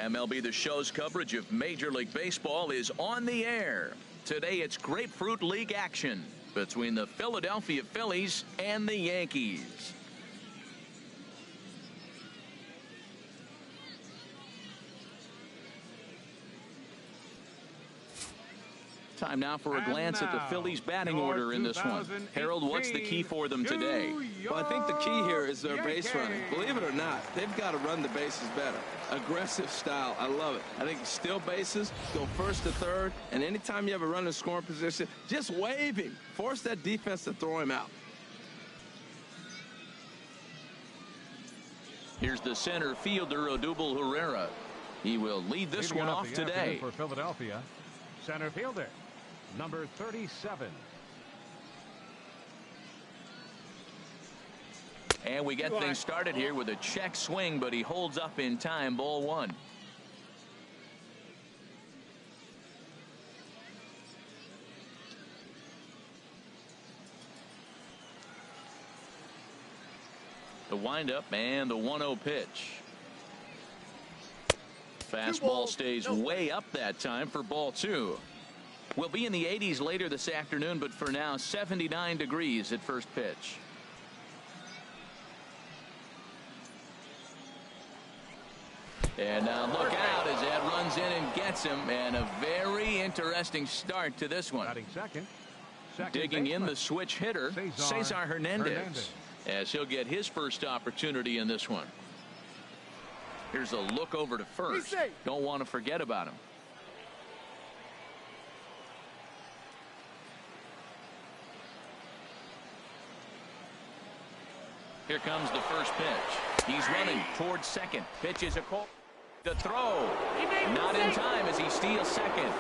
MLB The Show's coverage of Major League Baseball is on the air. Today it's Grapefruit League action between the Philadelphia Phillies and the Yankees. Time now for a glance at the Phillies batting order in this one. Harold, what's the key for them today? Well, I think the key here is their base running. Believe it or not, they've got to run the bases better. Aggressive style. I love it. I think steal bases, go first to third, and anytime you have a runner in scoring position, just wave him. Force that defense to throw him out. Here's the center fielder, Odubel Herrera. He will lead this one off today. For Philadelphia, center fielder, number 37. And we get things started here with a check swing, but he holds up in time. Ball one. The windup and the 1-0 pitch. Fastball stays way up that time for ball two. We'll be in the 80s later this afternoon, but for now 79 degrees at first pitch. And now look out as that runs in and gets him, and a very interesting start to this one. Digging in the switch hitter, Cesar Hernandez, as he'll get his first opportunity in this one. Here's a look over to first. Don't want to forget about him. Here comes the first pitch. He's running towards second. Pitch is a call. The throw. Not in time as he steals second.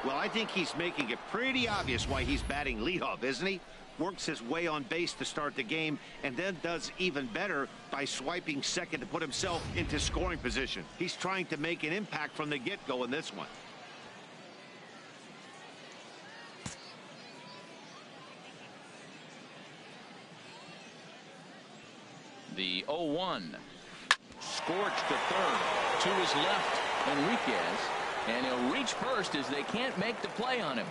Well, I think he's making it pretty obvious why he's batting leadoff, isn't he? Works his way on base to start the game and then does even better by swiping second to put himself into scoring position. He's trying to make an impact from the get-go in this one. The 0-1. Scorched to third. To his left, Enriquez. And he'll reach first as they can't make the play on him.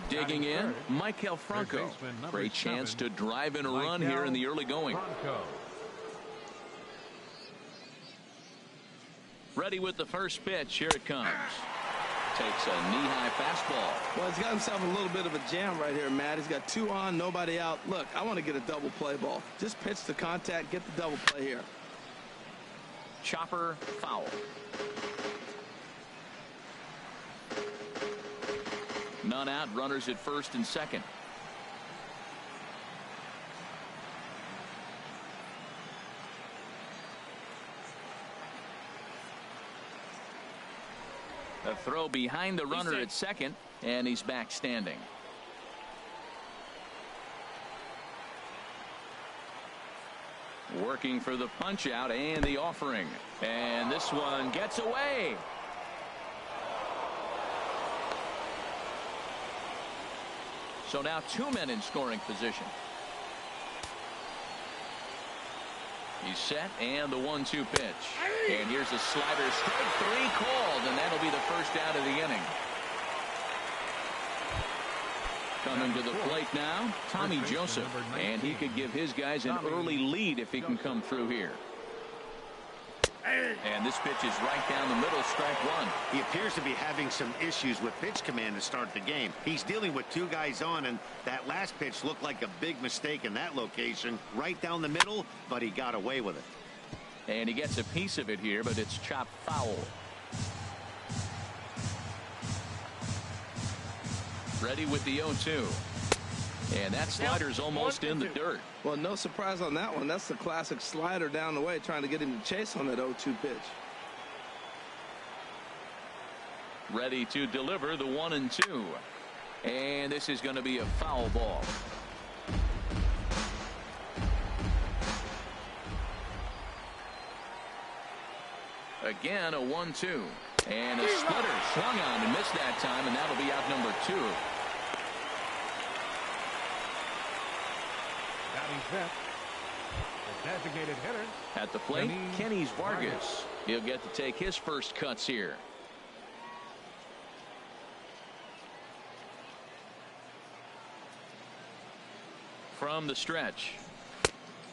Digging in, Maikel Franco. Great chance to drive in a run here in the early going. Ready with the first pitch. Here it comes. Takes a knee-high fastball. Well, he's got himself a little bit of a jam right here, Matt. He's got two on, nobody out. Look, I want to get a double play ball. Just pitch the contact, get the double play here. Chopper foul. None out, runners at first and second. A throw behind the runner at second, and he's back standing. Working for the punch out and the offering. And this one gets away. So now two men in scoring position. He's set, and the 1-2 pitch. And here's a slider, strike three called, and that'll be the first out of the inning. Coming to the plate now, Tommy Joseph, and he could give his guys an early lead if he can come through here. And this pitch is right down the middle, strike one. He appears to be having some issues with pitch command to start the game. He's dealing with two guys on, and that last pitch looked like a big mistake in that location. Right down the middle, but he got away with it. And he gets a piece of it here, but it's chopped foul. Ready with the 0-2. And that slider's almost in the dirt. Well, no surprise on that one. That's the classic slider down the way, trying to get him to chase on that 0-2 pitch. Ready to deliver the 1-2. And this is going to be a foul ball. Again, a 1-2. And a splitter swung on and missed that time, and that'll be out number 2. Batting fifth, The designated hitter. At the plate, Kenny's Vargas. He'll get to take his first cuts here. From the stretch.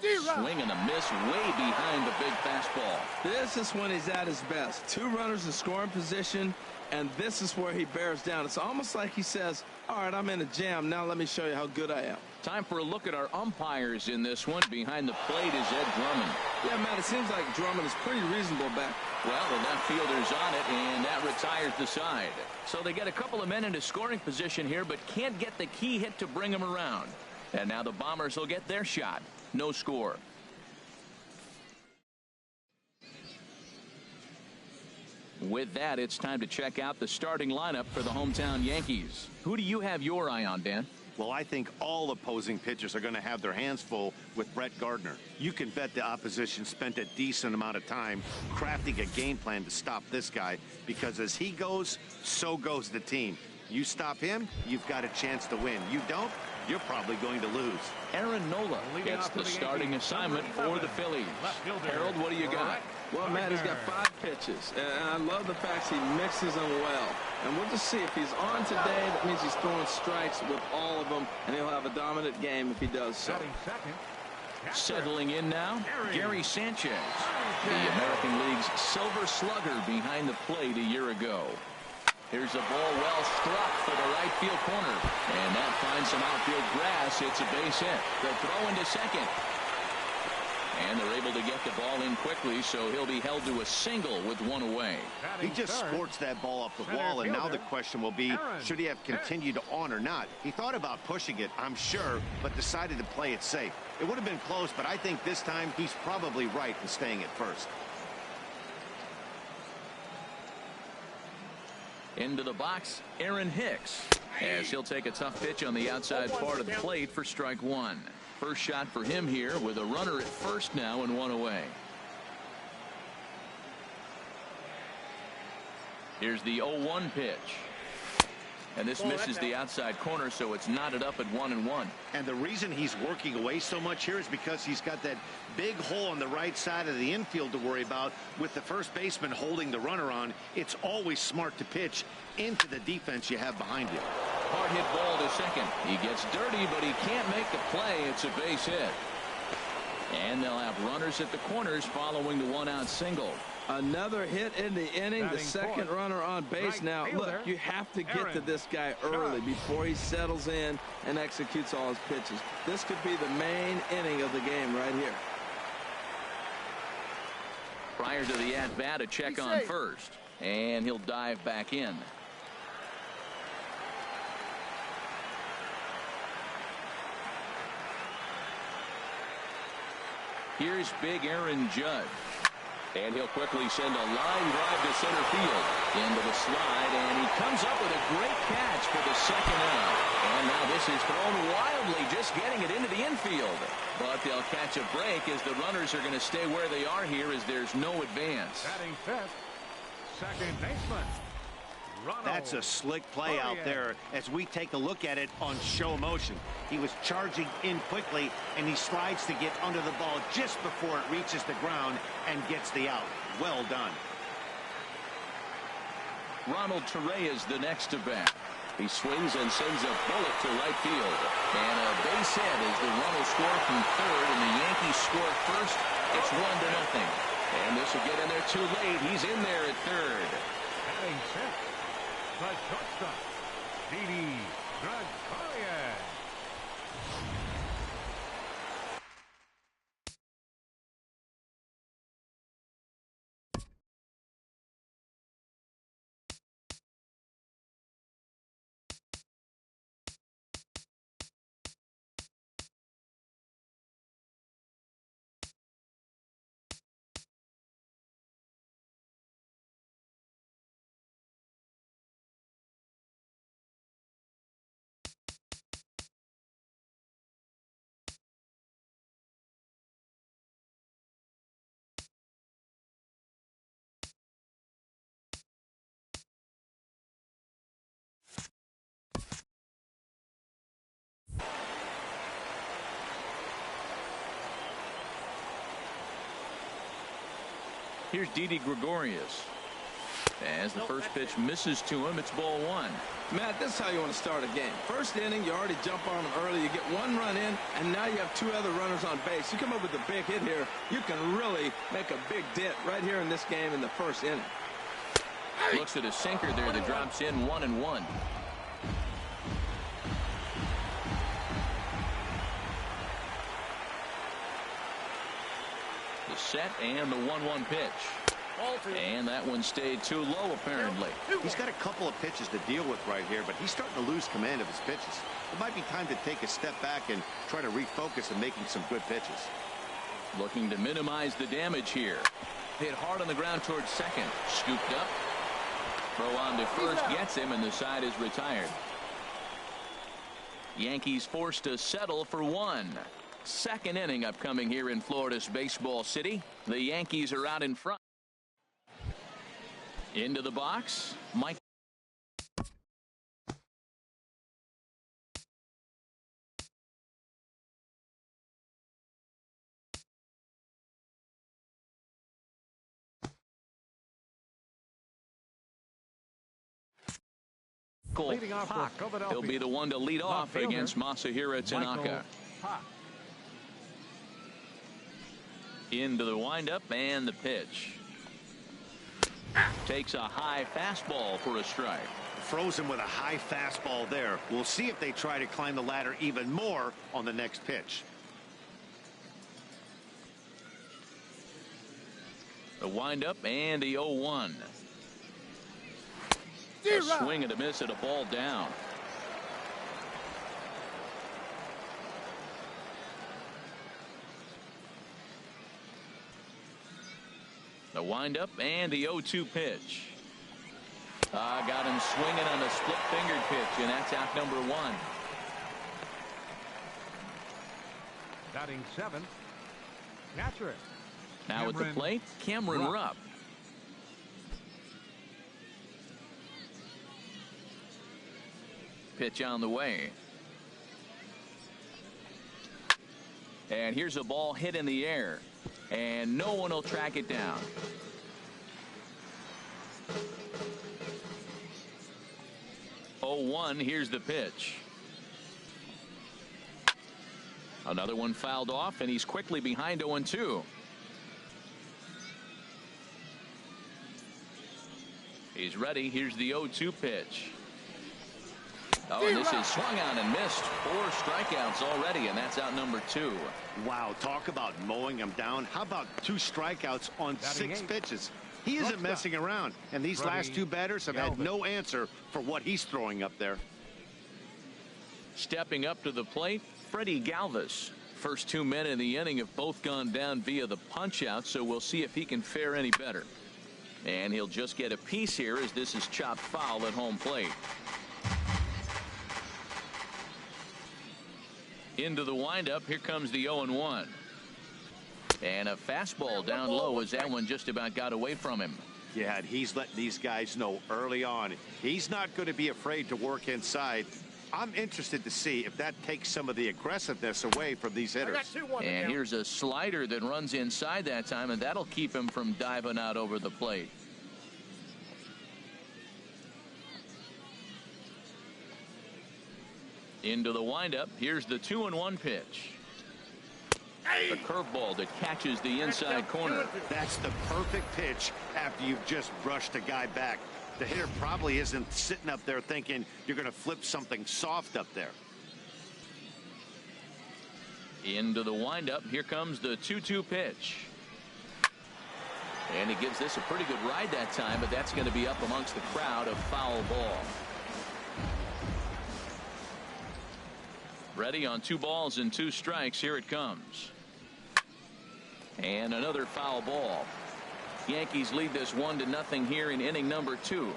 Swing and a miss way behind the big fastball. This is when he's at his best. Two runners in scoring position, and this is where he bears down. It's almost like he says, all right, I'm in a jam. Now let me show you how good I am. Time for a look at our umpires in this one. Behind the plate is Ed Drummond. Yeah, Matt, it seems like Drummond is pretty reasonable back. Well, the left fielder's on it, and that retires the side. So they get a couple of men into scoring position here, but can't get the key hit to bring them around. And now the Bombers will get their shot. No score. With that, it's time to check out the starting lineup for the hometown Yankees. Who do you have your eye on, Dan? Well, I think all opposing pitchers are going to have their hands full with Brett Gardner. You can bet the opposition spent a decent amount of time crafting a game plan to stop this guy, because as he goes, so goes the team. You stop him, you've got a chance to win. You don't, you're probably going to lose. Aaron Nola gets the starting assignment for the Phillies. Harold, what do you got? Well, Matt, he's got 5 pitches, and I love the fact he mixes them well. And we'll just see if he's on today. That means he's throwing strikes with all of them, and he'll have a dominant game if he does so. Settling in now, Gary Sanchez, the American League's Silver Slugger behind the plate a year ago. Here's a ball well struck for the right field corner, and that finds some outfield grass. It's a base hit. They'll throw into second. And they're able to get the ball in quickly, so he'll be held to a single with one away. He just squirts that ball off the wall, and now the question will be, should he have continued on or not? He thought about pushing it, I'm sure, but decided to play it safe. It would have been close, but I think this time he's probably right in staying at first. Into the box, Aaron Hicks, as he'll take a tough pitch on the outside part of the plate for strike one. First shot for him here with a runner at first now and one away. Here's the 0-1 pitch. And this misses the outside corner, so it's knotted up at 1-1. And the reason he's working away so much here is because he's got that big hole on the right side of the infield to worry about. With the first baseman holding the runner on, it's always smart to pitch into the defense you have behind you. Hard hit ball to second. He gets dirty, but he can't make the play. It's a base hit. And they'll have runners at the corners following the one-out single. Another hit in the inning. The second runner on base now. Look, you have to get to this guy early before he settles in and executes all his pitches. This could be the main inning of the game right here. Prior to the at-bat, a check on first. And he'll dive back in. Here's big Aaron Judge. And he'll quickly send a line drive to center field. Into the slide, and he comes up with a great catch for the second out. And now this is thrown wildly, just getting it into the infield. But they'll catch a break as the runners are going to stay where they are here as there's no advance. Batting fifth, second baseman. That's a slick play out there as we take a look at it on show motion. He was charging in quickly, and he slides to get under the ball just before it reaches the ground and gets the out. Well done. Ronald Torre is the next to bat. He swings and sends a bullet to right field. And a base hit as the run will score from third, and the Yankees score first. It's 1-0. And this will get in there too late. He's in there at third. Batting sixth, the shortstop, Didi Gregorius. Here's Didi Gregorius. As the first pitch misses to him, it's ball one. Matt, this is how you want to start a game. First inning, you already jump on them early. You get one run in, and now you have two other runners on base. You come up with a big hit here, you can really make a big dent right here in this game in the first inning. Looks at a sinker there that drops in 1-1. The set and the 1-1 pitch. And that one stayed too low, apparently. He's got a couple of pitches to deal with right here, but he's starting to lose command of his pitches. It might be time to take a step back and try to refocus on making some good pitches. Looking to minimize the damage here. Hit hard on the ground towards second. Scooped up. Throw on to first gets him, and the side is retired. Yankees forced to settle for one. Second inning upcoming here in Florida's Baseball City. The Yankees are out in front. Into the box, Mike. He'll be the one to lead off against Masahiro Tanaka. Into the windup and the pitch. Takes a high fastball for a strike. Frozen with a high fastball there. We'll see if they try to climb the ladder even more on the next pitch. The windup and the 0-1. A swing and a miss at a ball down. The windup and the 0-2 pitch. Got him swinging on a split-fingered pitch, and that's out number one. Batting seventh, catcher. Now at the plate, Cameron Rupp. Pitch on the way. And here's a ball hit in the air. And no one will track it down. Oh, 1. Here's the pitch. Another one fouled off, and he's quickly behind 0-2. He's ready. Here's the 0-2 pitch. Oh, and this is swung on and missed. 4 strikeouts already, and that's out number 2. Wow, talk about mowing him down. How about 2 strikeouts on 6 pitches? He isn't messing around, and these last 2 batters have had no answer for what he's throwing up there. Stepping up to the plate, Freddie Galvis. First 2 men in the inning have both gone down via the punch-out, so we'll see if he can fare any better. And he'll just get a piece here as this is chopped foul at home plate. Into the windup, here comes the 0-1. And a fastball down low as that one just about got away from him. Yeah, and he's letting these guys know early on he's not going to be afraid to work inside. I'm interested to see if that takes some of the aggressiveness away from these hitters. And here's a slider that runs inside that time, and that'll keep him from diving out over the plate. Into the windup. Here's the 2-1 pitch. The curveball that catches the inside corner. That's the perfect pitch after you've just brushed a guy back. The hitter probably isn't sitting up there thinking you're going to flip something soft up there. Into the windup. Here comes the 2-2 pitch. And he gives this a pretty good ride that time, but that's going to be up amongst the crowd. A foul ball. Ready on 2 balls and 2 strikes. Here it comes. And another foul ball. Yankees lead this 1-0 here in inning number 2.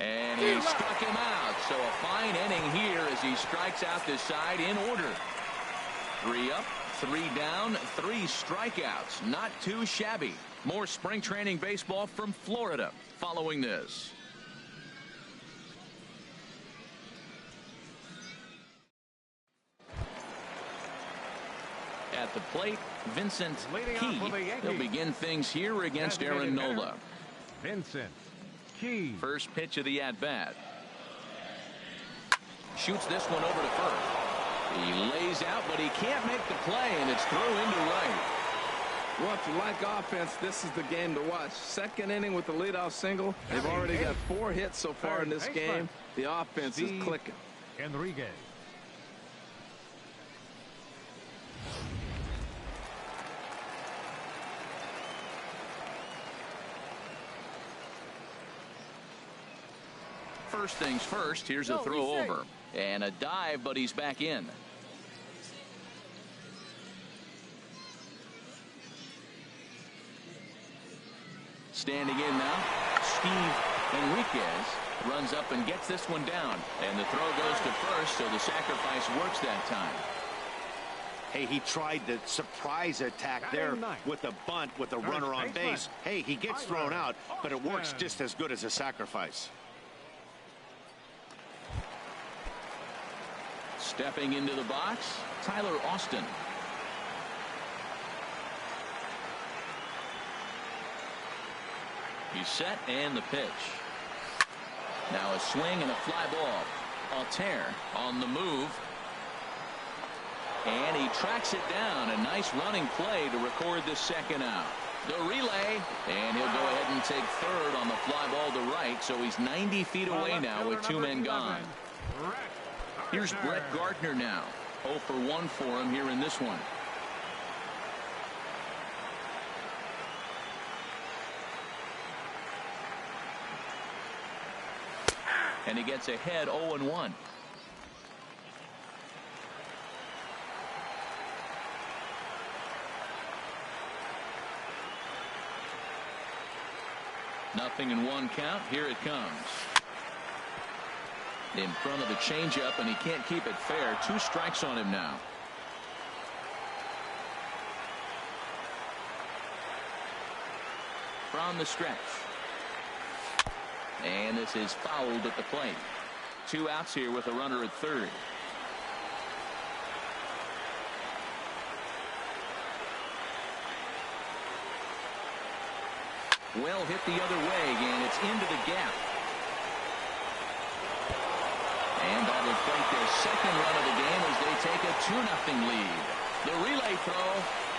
And he struck him out. So a fine inning here as he strikes out this side in order. 3 up, 3 down, 3 strikeouts. Not too shabby. More spring training baseball from Florida following this. At the plate, Vincent Leading Key. off for the Yankees. He'll begin things here against Aaron Nola. Vincent Key. First pitch of the at-bat. Shoots this one over to first. He lays out, but he can't make the play, and it's through into right. Well, if you like offense, this is the game to watch. Second inning with the leadoff single. They've already got 4 hits so far in this game. The offense is clicking. Enriquez. First things first, here's a throw over. And a dive, but he's back in. Standing in now, Steve Enriquez runs up and gets this one down. And the throw goes to first, so the sacrifice works that time. Hey, he tried the surprise attack there with a bunt with a runner on base. Hey, he gets thrown out, but it works just as good as a sacrifice. Stepping into the box, Tyler Austin. He's set, and the pitch. Now a swing and a fly ball. Altair on the move. And he tracks it down. A nice running play to record the second out. The relay, and he'll go ahead and take third on the fly ball to right, so he's 90 feet away now with 2 men gone. Here's Brett Gardner now. 0 for 1 for him here in this one. And he gets ahead 0-1. Nothing in 1 count. Here it comes. In front of the changeup, and he can't keep it fair. 2 strikes on him now. From the stretch. And this is fouled at the plate. 2 outs here with a runner at third. Well hit the other way, and it's into the gap. And that will break their second run of the game as they take a 2-0 lead. The relay throw,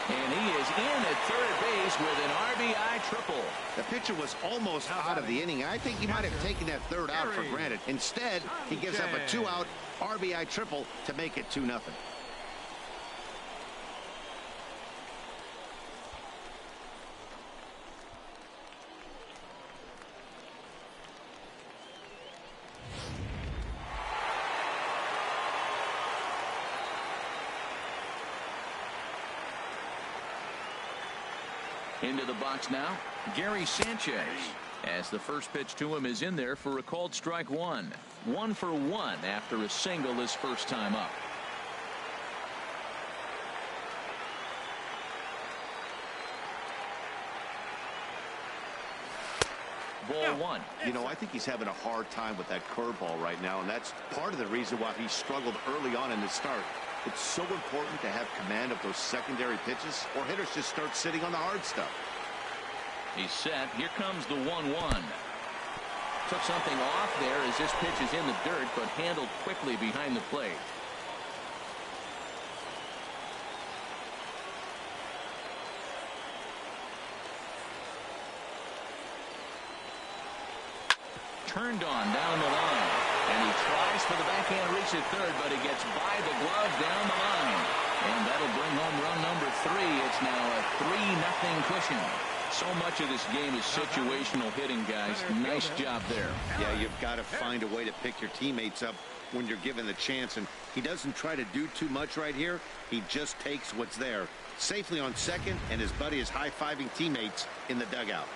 and he is in at third base with an RBI triple. The pitcher was almost out of the inning. I think he might have taken that third out for granted. Instead, he gives up a 2-out RBI triple to make it 2-0. Into the box now, Gary Sanchez, as the first pitch to him is in there for a called strike 1. 1 for 1 after a single his first time up. Ball 1. You know, I think he's having a hard time with that curveball right now, and that's part of the reason why he struggled early on in the start. It's so important to have command of those secondary pitches, or hitters just start sitting on the hard stuff. He's set. Here comes the 1-1. Took something off there as this pitch is in the dirt, but handled quickly behind the plate. Turned on down the line. And he tries for the backhand reach at third, but he gets by the glove down the line. And that'll bring home run number 3. It's now a 3-0 cushion. So much of this game is situational hitting, guys. Nice job there. Yeah, you've got to find a way to pick your teammates up when you're given the chance. And he doesn't try to do too much right here. He just takes what's there. Safely on second, and his buddy is high-fiving teammates in the dugout.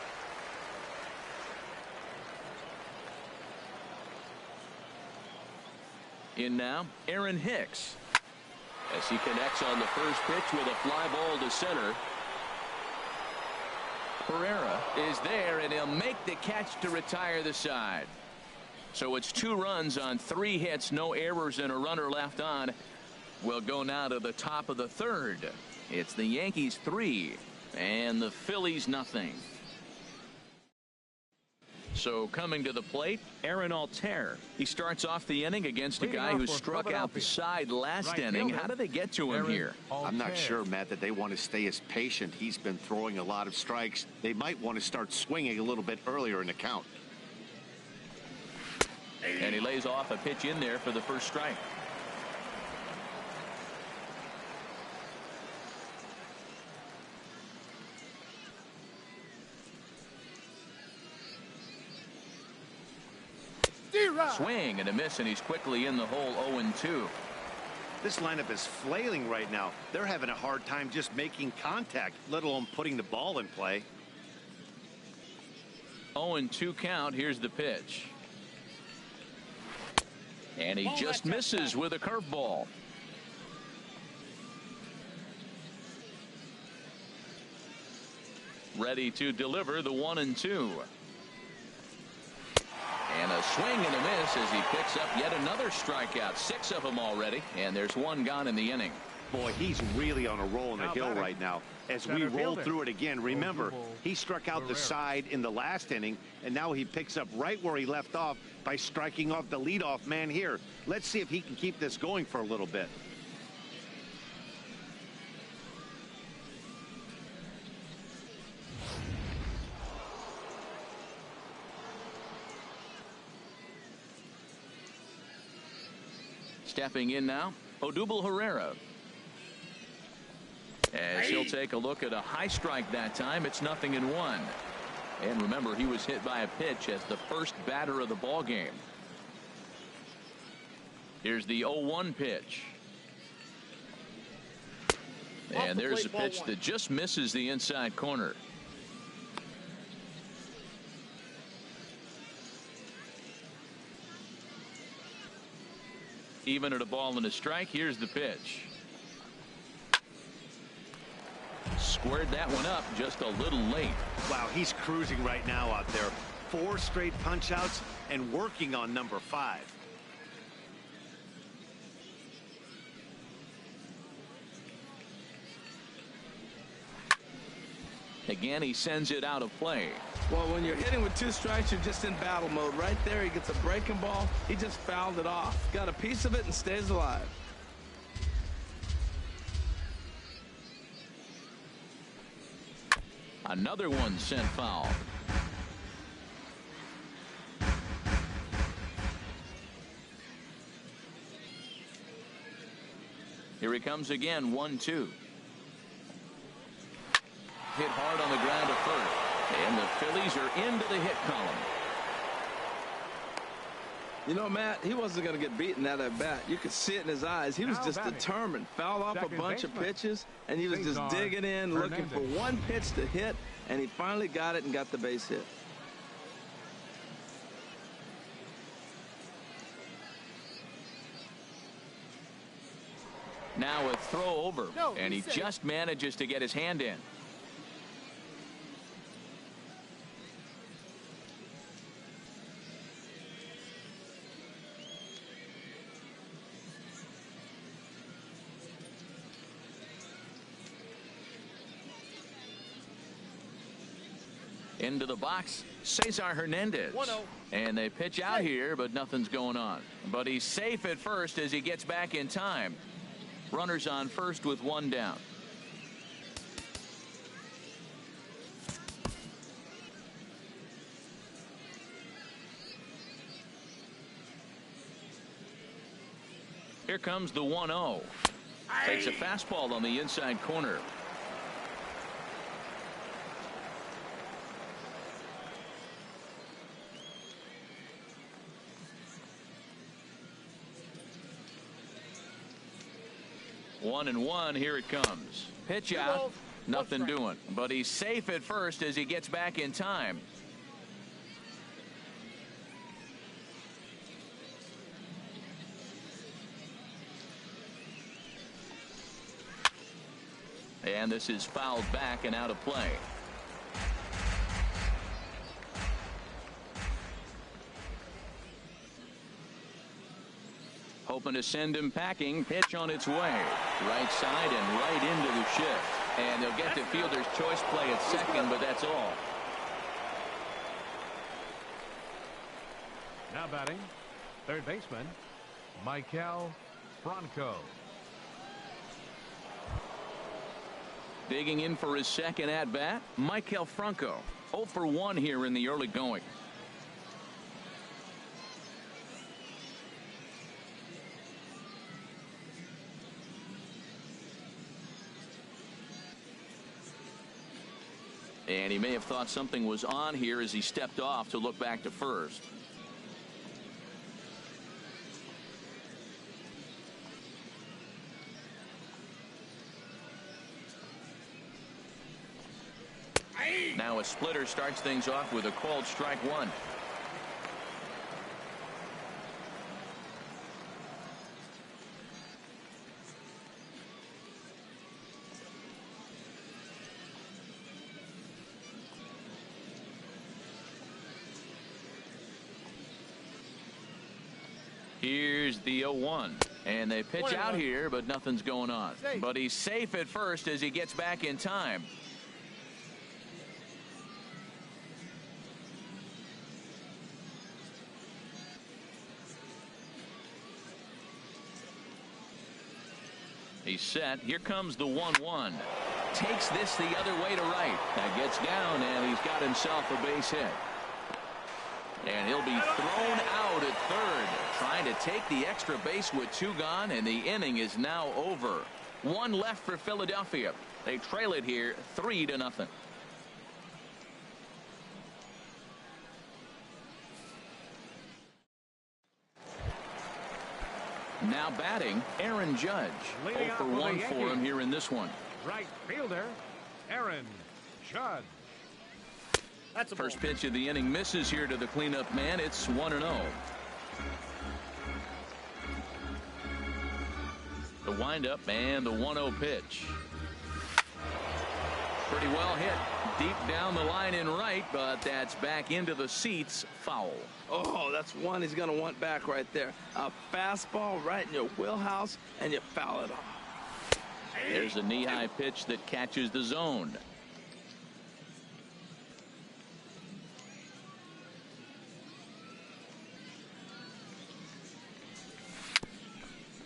In now, Aaron Hicks, as he connects on the first pitch with a fly ball to center. Pereira is there, and he'll make the catch to retire the side. So it's 2 runs on 3 hits, no errors, and a runner left on. We'll go now to the top of the third. It's the Yankees 3 and the Phillies nothing. So coming to the plate, Aaron Altair. He starts off the inning against a guy who struck out the side last inning. How do they get to him here? I'm not sure, Matt, that they want to stay as patient. He's been throwing a lot of strikes. They might want to start swinging a little bit earlier in the count. And he lays off a pitch in there for the first strike. Swing and a miss, and he's quickly in the hole. 0-2. This lineup is flailing right now. They're having a hard time just making contact, let alone putting the ball in play. 0-2 count. Here's the pitch. And he just misses with a curveball. Ready to deliver the 1-2. And a swing and a miss as he picks up yet another strikeout. 6 of them already, and there's 1 gone in the inning. Boy, he's really on a roll in the hill right now. As we roll through it again, remember, he struck out the side in the last inning, and now he picks up right where he left off by striking off the leadoff man here. Let's see if he can keep this going for a little bit. Stepping in now, Odubel Herrera. As he'll take a look at a high strike that time. It's 0-1. And remember, he was hit by a pitch as the first batter of the ball game. Here's the 0-1 pitch. And there's a pitch that just misses the inside corner. Even at a ball and a strike. Here's the pitch. Squared that one up just a little late. Wow, he's cruising right now out there. 4 straight punch outs and working on number 5. Again, he sends it out of play. Well, when you're hitting with 2 strikes, you're just in battle mode. Right there, he gets a breaking ball. He just fouled it off. Got a piece of it and stays alive. Another one sent foul. Here he comes again. 1-2. Hit hard on the ground at first. And the Phillies are into the hit column. You know, Matt, he wasn't going to get beaten at that bat. You could see it in his eyes. He was just determined. Fouled off a bunch of pitches, and he was just digging in, looking for one pitch to hit, and he finally got it and got the base hit. Now a throw over, and he just manages to get his hand in. Into the box, Cesar Hernandez. 1-0. And they pitch out here, but nothing's going on. But he's safe at first as he gets back in time. Runners on first with 1 down. Here comes the 1-0. Takes a fastball on the inside corner. One and one. Here it comes. Pitch out. Nothing doing. But he's safe at first as he gets back in time. And this is fouled back and out of play. hoping to send him packing. Pitch on its way. Right side and right into the shift. And they'll get the fielder's choice play at second, but that's all. Now batting, third baseman, Michael Franco. Digging in for his second at-bat, Michael Franco. 0 for 1 here in the early going. And he may have thought something was on here as he stepped off to look back to first. Now a splitter starts things off with a called strike one. Here's the 0-1, and they pitch out here, but nothing's going on. But he's safe at first as he gets back in time. He's set. Here comes the 1-1. Takes this the other way to right. That gets down, and he's got himself a base hit. And he'll be thrown out at third, trying to take the extra base with 2 gone, and the inning is now over. 1 left for Philadelphia. They trail it here 3-0. Now batting, Aaron Judge. 0 for 1 for him here in this one. Right fielder, Aaron Judge. That's first pitch of the inning misses here to the cleanup man. It's 1-0. The windup and the 1-0 pitch. Pretty well hit deep down the line in right, but that's back into the seats. Foul. Oh, that's one he's going to want back right there. A fastball right in your wheelhouse, and you foul it off. There's a knee-high pitch that catches the zone.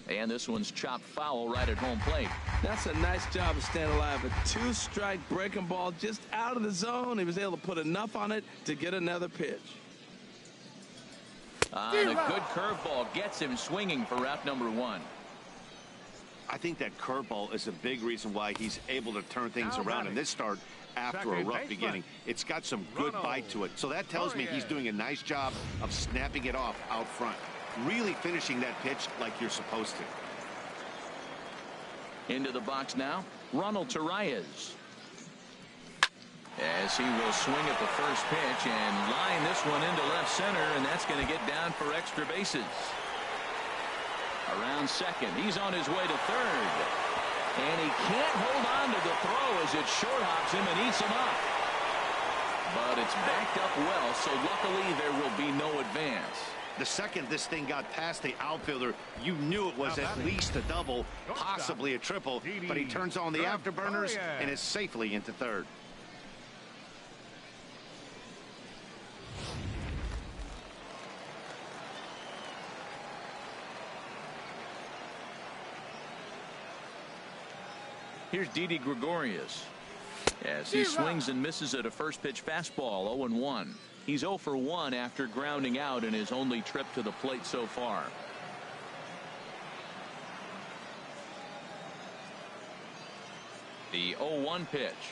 And this one's chopped foul right at home plate. That's a nice job of staying alive. A 2-strike breaking ball just out of the zone. He was able to put enough on it to get another pitch. And a good curveball gets him swinging for route number 1. I think that curveball is a big reason why he's able to turn things around in this start after a rough beginning. It's got some good bite to it. So that tells me he's doing a nice job of snapping it off out front. Really finishing that pitch like you're supposed to. Into the box now, Ronald Torreyes. As he will swing at the first pitch and line this one into left center, and that's going to get down for extra bases. Around second, he's on his way to third. And he can't hold on to the throw as it short hops him and eats him up. But it's backed up well, so luckily there will be no advance. The second this thing got past the outfielder, you knew it was at least a double, possibly a triple, but he turns on the afterburners and is safely into third. Here's Didi Gregorius. As he swings and misses at a first pitch fastball, 0-1. He's 0 for 1 after grounding out in his only trip to the plate so far. The 0-1 pitch.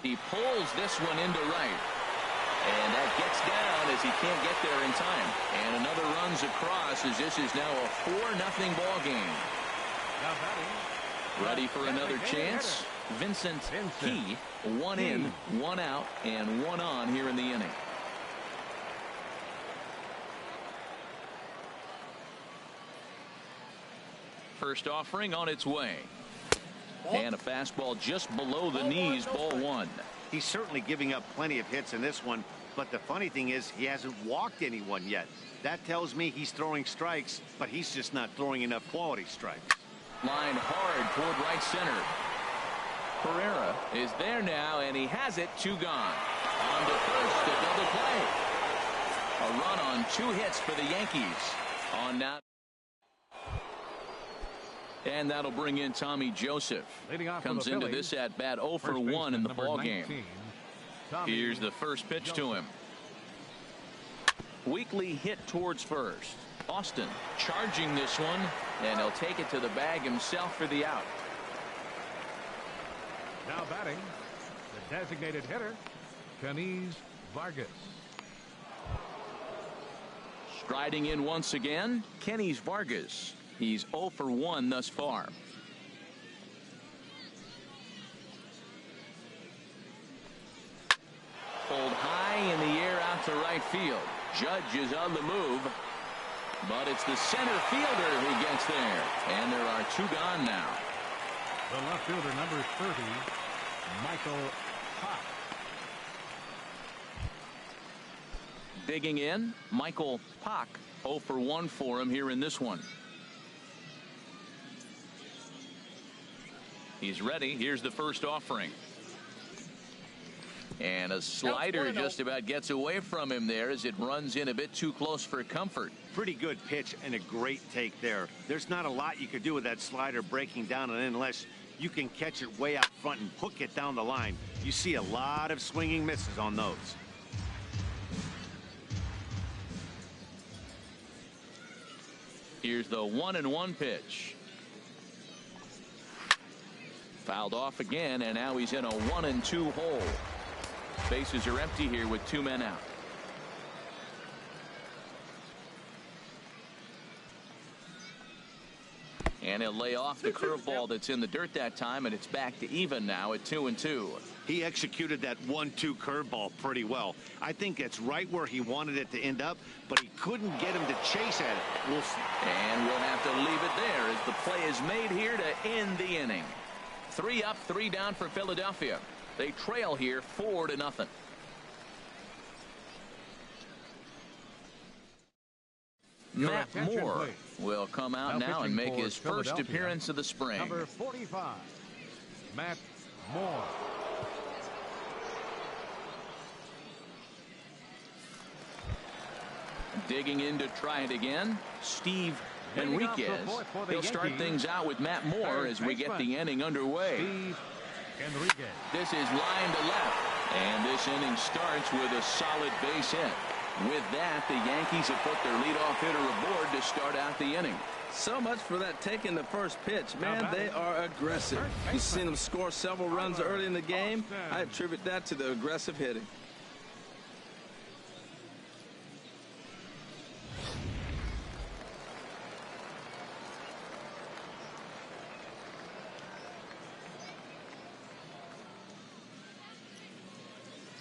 He pulls this one into right. And that gets down as he can't get there in time. And another runs across as this is now a 4-0 ball game. Ready for another chance? Vincent Key. 1 in, 1 out, and 1 on here in the inning. First offering on its way. And a fastball just below the knees, ball 1. He's certainly giving up plenty of hits in this one, But the funny thing is, he hasn't walked anyone yet. That tells me he's throwing strikes, but he's just not throwing enough quality strikes. Line hard toward right center. Pereira is there now, and he has it. 2 gone. On to first, a double play. A run on 2 hits for the Yankees. On now. And that'll bring in Tommy Joseph. Comes into this at bat 0 for 1 in the ball game. Here's the first pitch to him. Weakly hit towards first. Austin charging this one, and he'll take it to the bag himself for the out. Now batting, the designated hitter, Yankee Vargas. Striding in once again, Yankee Vargas. He's 0 for 1 thus far. Pulled high in the air out to right field. Judge is on the move, but it's the center fielder who gets there, and there are 2 gone now. The left fielder, number 30, Michael Pop. Digging in, Michael Pock. 0 for 1 for him here in this one. He's ready. Here's the first offering. And a slider just about gets away from him there as it runs in a bit too close for comfort. Pretty good pitch and a great take there. There's not a lot you could do with that slider breaking down, and unless you can catch it way out front and hook it down the line, you see a lot of swinging misses on those. Here's the 1-1 pitch. Fouled off again, and now he's in a 1-2 hole. Bases are empty here with 2 men out. And he'll lay off the curveball that's in the dirt that time, and it's back to even now at 2-2. He executed that 1-2 curveball pretty well. I think that's right where he wanted it to end up, but he couldn't get him to chase at it. We'll see. And we'll have to leave it there as the play is made here to end the inning. 3 up, 3 down for Philadelphia. They trail here 4-0. Matt Moore will come out now and make his first appearance of the spring. Number 45, Matt Moore. Digging in to try it again, Steve Enriquez. He'll start things out with Matt Moore as we get the inning underway. This is line to left, and this inning starts with a solid base hit. With that, the Yankees have put their leadoff hitter aboard to start out the inning. So much for that taking the first pitch. Man, they are aggressive. You've seen them score several runs early in the game. I attribute that to the aggressive hitting.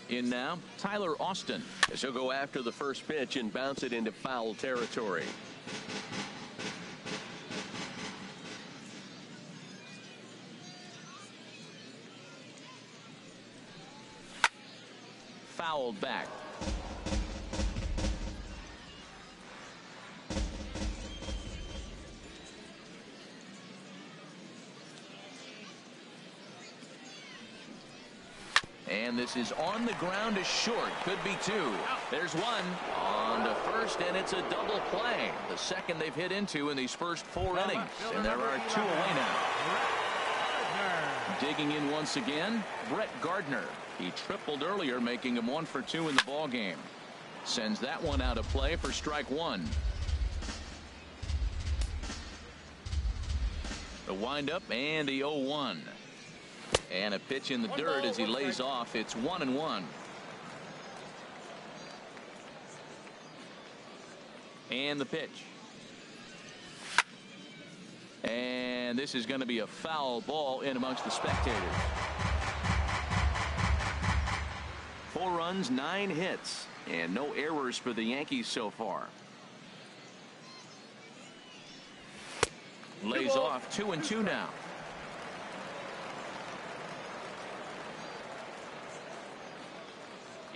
In now, Tyler Austin, as he'll go after the first pitch and bounce it into foul territory. Fouled back. And this is on the ground to short. Could be 2. There's 1 on to first, and it's a double play. The second they've hit into in these first 4 innings. And there are 2 away now. Digging in once again, Brett Gardner. He tripled earlier, making him 1 for 2 in the ball game. Sends that one out of play for strike 1. The windup and the 0-1. And a pitch in the dirt as he lays off. It's 1-1. And the pitch. And this is going to be a foul ball in amongst the spectators. 4 runs, 9 hits, and no errors for the Yankees so far. Lays off 2-2 now.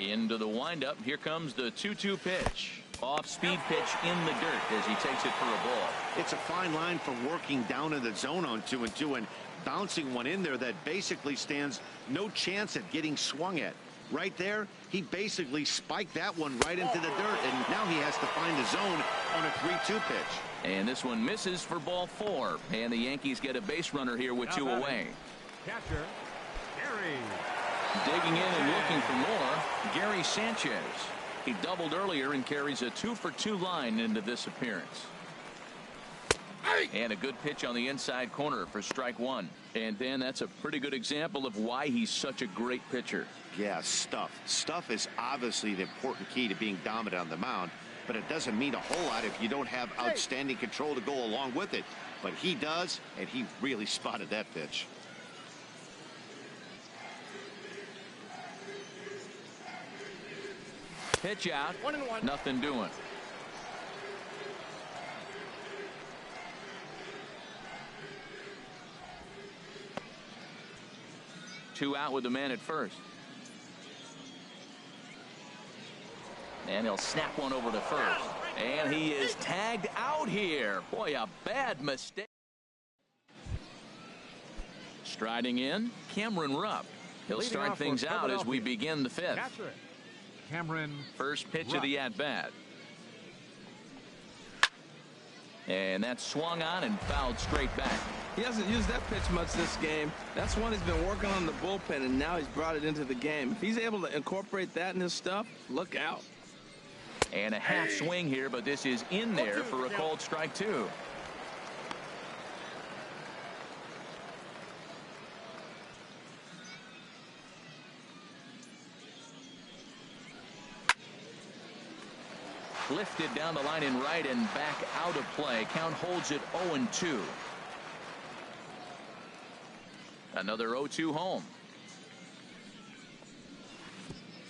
Into the windup. Here comes the 2-2 pitch. Off-speed pitch in the dirt as he takes it for a ball. It's a fine line from working down in the zone on 2-2 and bouncing one in there that basically stands no chance at getting swung at. Right there, he basically spiked that one right into the dirt, and now he has to find the zone on a 3-2 pitch. And this one misses for ball 4. And the Yankees get a base runner here with 2 away. Catcher, Gary. Digging in and looking for more, Gary Sanchez. He doubled earlier and carries a 2-for-2 line into this appearance. And a good pitch on the inside corner for strike 1. And then that's a pretty good example of why he's such a great pitcher. Yeah, stuff. Stuff is obviously the important key to being dominant on the mound, but it doesn't mean a whole lot if you don't have outstanding control to go along with it. But he does, and he really spotted that pitch. Pitch out. 1-1. Nothing doing. Two out with the man at first. And he'll snap one over to first. And he is tagged out here. Boy, a bad mistake. Striding in, Cameron Rupp. He'll start things out as we begin the 5th. Cameron. First pitch of the at-bat. And that's swung on and fouled straight back. He hasn't used that pitch much this game. That's one he's been working on the bullpen, and now he's brought it into the game. If he's able to incorporate that in his stuff, look out. And a half swing here, but this is in there for a called strike 2. Lifted down the line in right and back out of play. Count holds it 0-2. Another 0-2 home.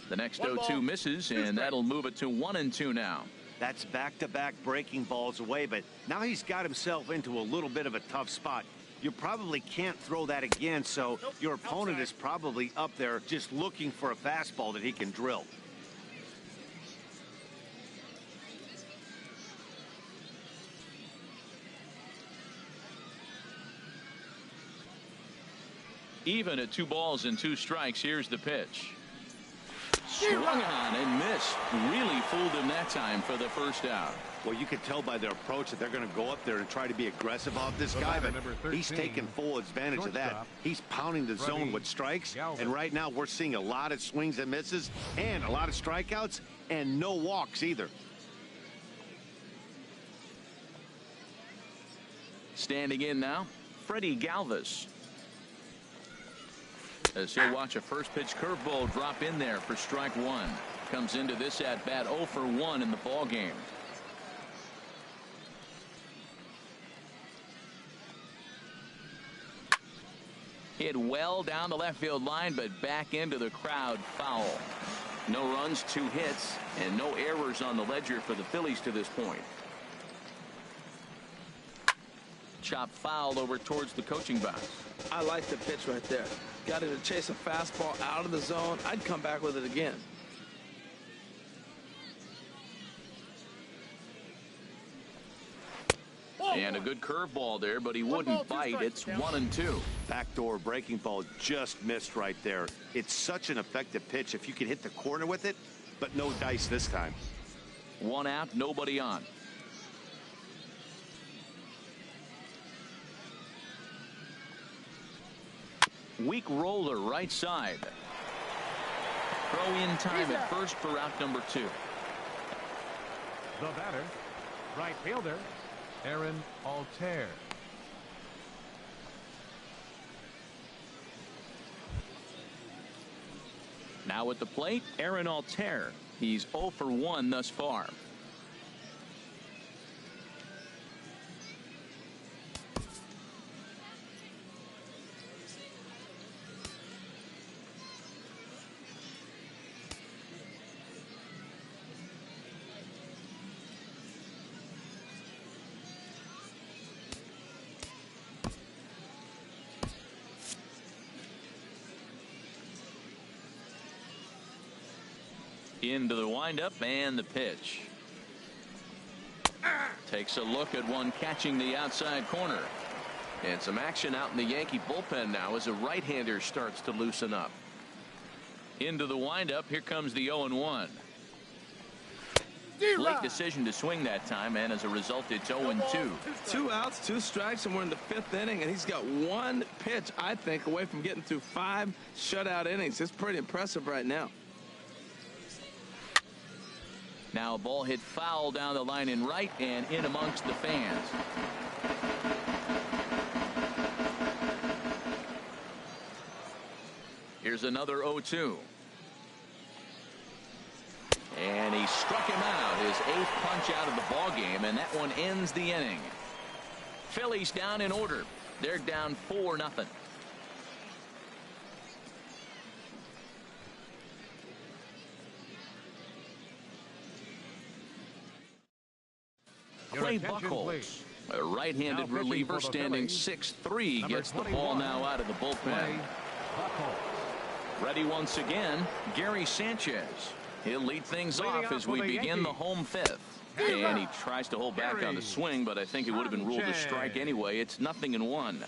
The next 0-2 misses, and that'll move it to 1-2 now. That's back-to-back breaking balls away, but now he's got himself into a little bit of a tough spot. You probably can't throw that again, so your opponent is probably up there just looking for a fastball that he can drill. Even at 2 balls and 2 strikes. Here's the pitch. Swung on and missed. Really fooled him that time for the first out. Well, you can tell by their approach that they're going to go up there and try to be aggressive off this guy, but he's taking full advantage of that. He's pounding the zone with strikes, and right now we're seeing a lot of swings and misses and a lot of strikeouts and no walks either. Standing in now, Freddie Galvis. As he'll watch a first pitch curveball drop in there for strike 1. Comes into this at bat 0 for 1 in the ball game. Hit well down the left field line, but back into the crowd, foul. No runs, 2 hits, and no errors on the ledger for the Phillies to this point. Chop fouled over towards the coaching box. I like the pitch right there. Got him to chase a fastball out of the zone. I'd come back with it again. And a good curveball there, but he wouldn't bite. It's 1-2. Backdoor breaking ball just missed right there. It's such an effective pitch if you can hit the corner with it, but no dice this time. 1 out, nobody on. Weak roller right side. Throw in time at first for out number 2. The batter, right fielder, Aaron Altair. Now at the plate, Aaron Altair. He's 0 for 1 thus far. Into the windup and the pitch. Takes a look at one catching the outside corner. And some action out in the Yankee bullpen now as a right-hander starts to loosen up. Into the windup. Here comes the 0-1. Late decision to swing that time, and as a result, it's 0-2. 2 outs, 2 strikes, and we're in the 5th inning, and he's got 1 pitch, I think, away from getting through 5 shutout innings. It's pretty impressive right now. Now a ball hit foul down the line in right and in amongst the fans. Here's another 0-2. And he struck him out, his 8th punch out of the ball game, and that one ends the inning. Phillies down in order. They're down 4-0. Clay Buchholz, a right-handed reliever standing 6'3", gets the ball now out of the bullpen. Ready once again, Gary Sanchez. He'll lead things off as we begin the home 5th. And he tries to hold back on the swing, but I think it would have been ruled a strike anyway. It's 0-1.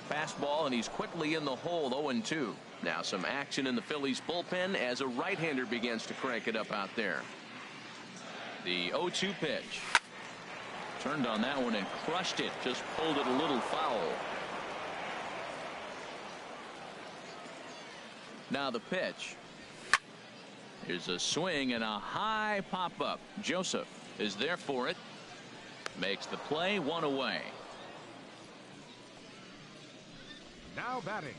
Fastball, and he's quickly in the hole, 0-2. Now some action in the Phillies bullpen as a right-hander begins to crank it up out there. The 0-2 pitch. Turned on that one and crushed it. Just pulled it a little foul. Now the pitch. Here's a swing and a high pop-up. Joseph is there for it. Makes the play, 1 away. Now batting.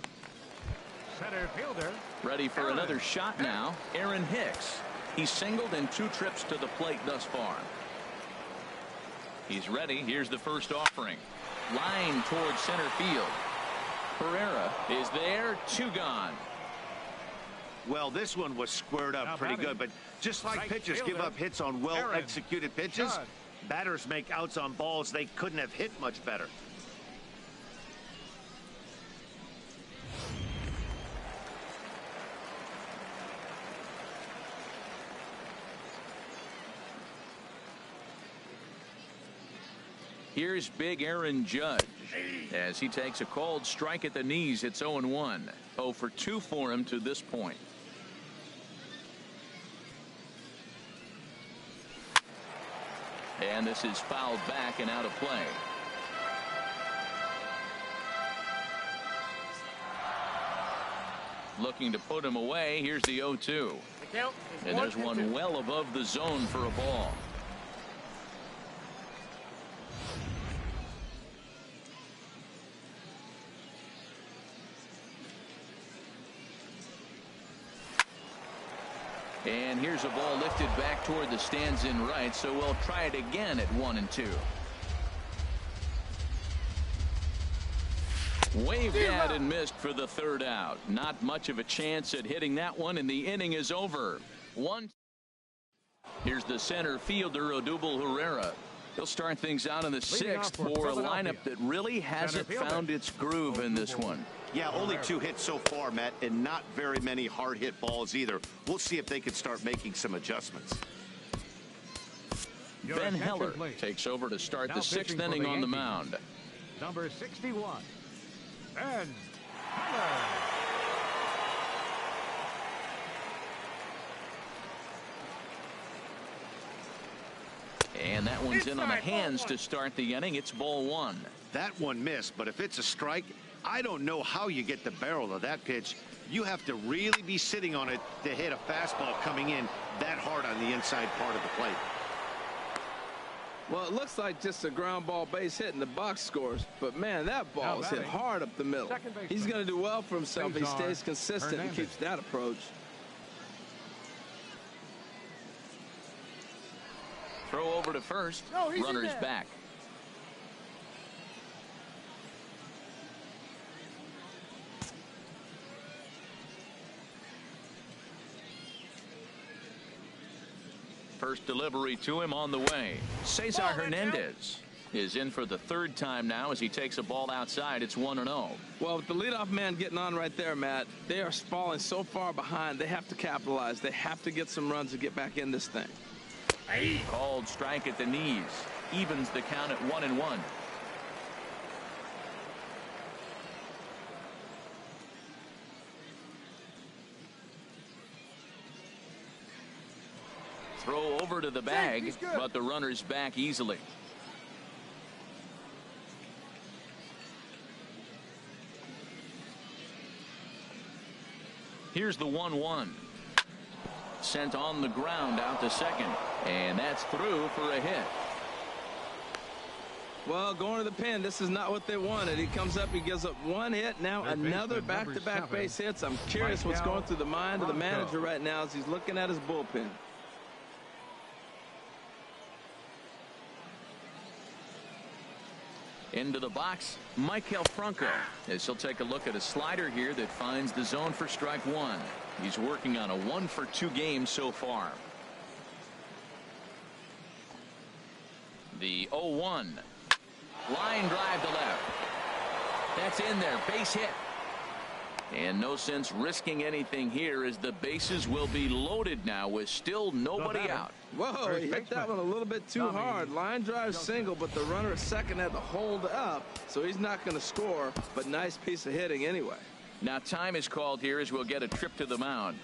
Center fielder. Ready for another shot now. Aaron Hicks. He's singled in 2 trips to the plate thus far. He's ready. Here's the first offering. Line towards center field. Herrera is there. 2 gone. Well, this one was squared up pretty good, but just like pitchers give up hits on well-executed pitches, batters make outs on balls they couldn't have hit much better. Here's big Aaron Judge as he takes a called strike at the knees. It's 0-1. 0 for 2 for him to this point. And this is fouled back and out of play. Looking to put him away. Here's the 0-2. And there's one well above the zone for a ball. And here's a ball lifted back toward the stands in right, so we'll try it again at 1-2. Waved at and missed for the 3rd out. Not much of a chance at hitting that one, and the inning is over. Here's the center fielder, Odubel Herrera. He'll start things out in the 6th for a lineup that really hasn't found its groove in this one. Yeah, only 2 hits so far, Matt, and not very many hard hit balls either. We'll see if they can start making some adjustments. Ben Heller takes over to start the 6th inning on the mound. Number 61, Ben Heller. And that one's in on the hands to start the inning. It's ball 1. That one missed, but if it's a strike, I don't know how you get the barrel of that pitch. You have to really be sitting on it to hit a fastball coming in that hard on the inside part of the plate. Well, it looks like just a ground ball base hit in the box scores, but man, that ball is hit hard up the middle. He's going to do well for himself. He stays consistent and keeps that approach. Throw over to first. Runner's back. First delivery to him on the way. Cesar Hernandez. is in for the third time now as he takes a ball outside. It's 1-0. Well, with the leadoff man getting on right there, Matt, they are falling so far behind. They have to capitalize. They have to get some runs to get back in this thing. Called strike at the knees. Evens the count at 1-1. Throw over to the bag, but the runner's back easily. Here's the 1-1. Sent on the ground out to second, and that's through for a hit. Well, going to the pin, this is not what they wanted. He comes up, he gives up one hit, now another back-to-back base hits. I'm curious what's going through the mind of the manager right now as he's looking at his bullpen. Into the box, Michael Franco, as he'll take a look at a slider here that finds the zone for strike one. He's working on a 1-for-2 game so far. The 0-1. Line drive to left. That's in there. Base hit. And no sense risking anything here as the bases will be loaded now with still nobody out. Whoa, he hit that one a little bit too hard. Line drive single, but the runner at second had to hold up, so he's not going to score, but nice piece of hitting anyway. Now time is called here as we'll get a trip to the mound.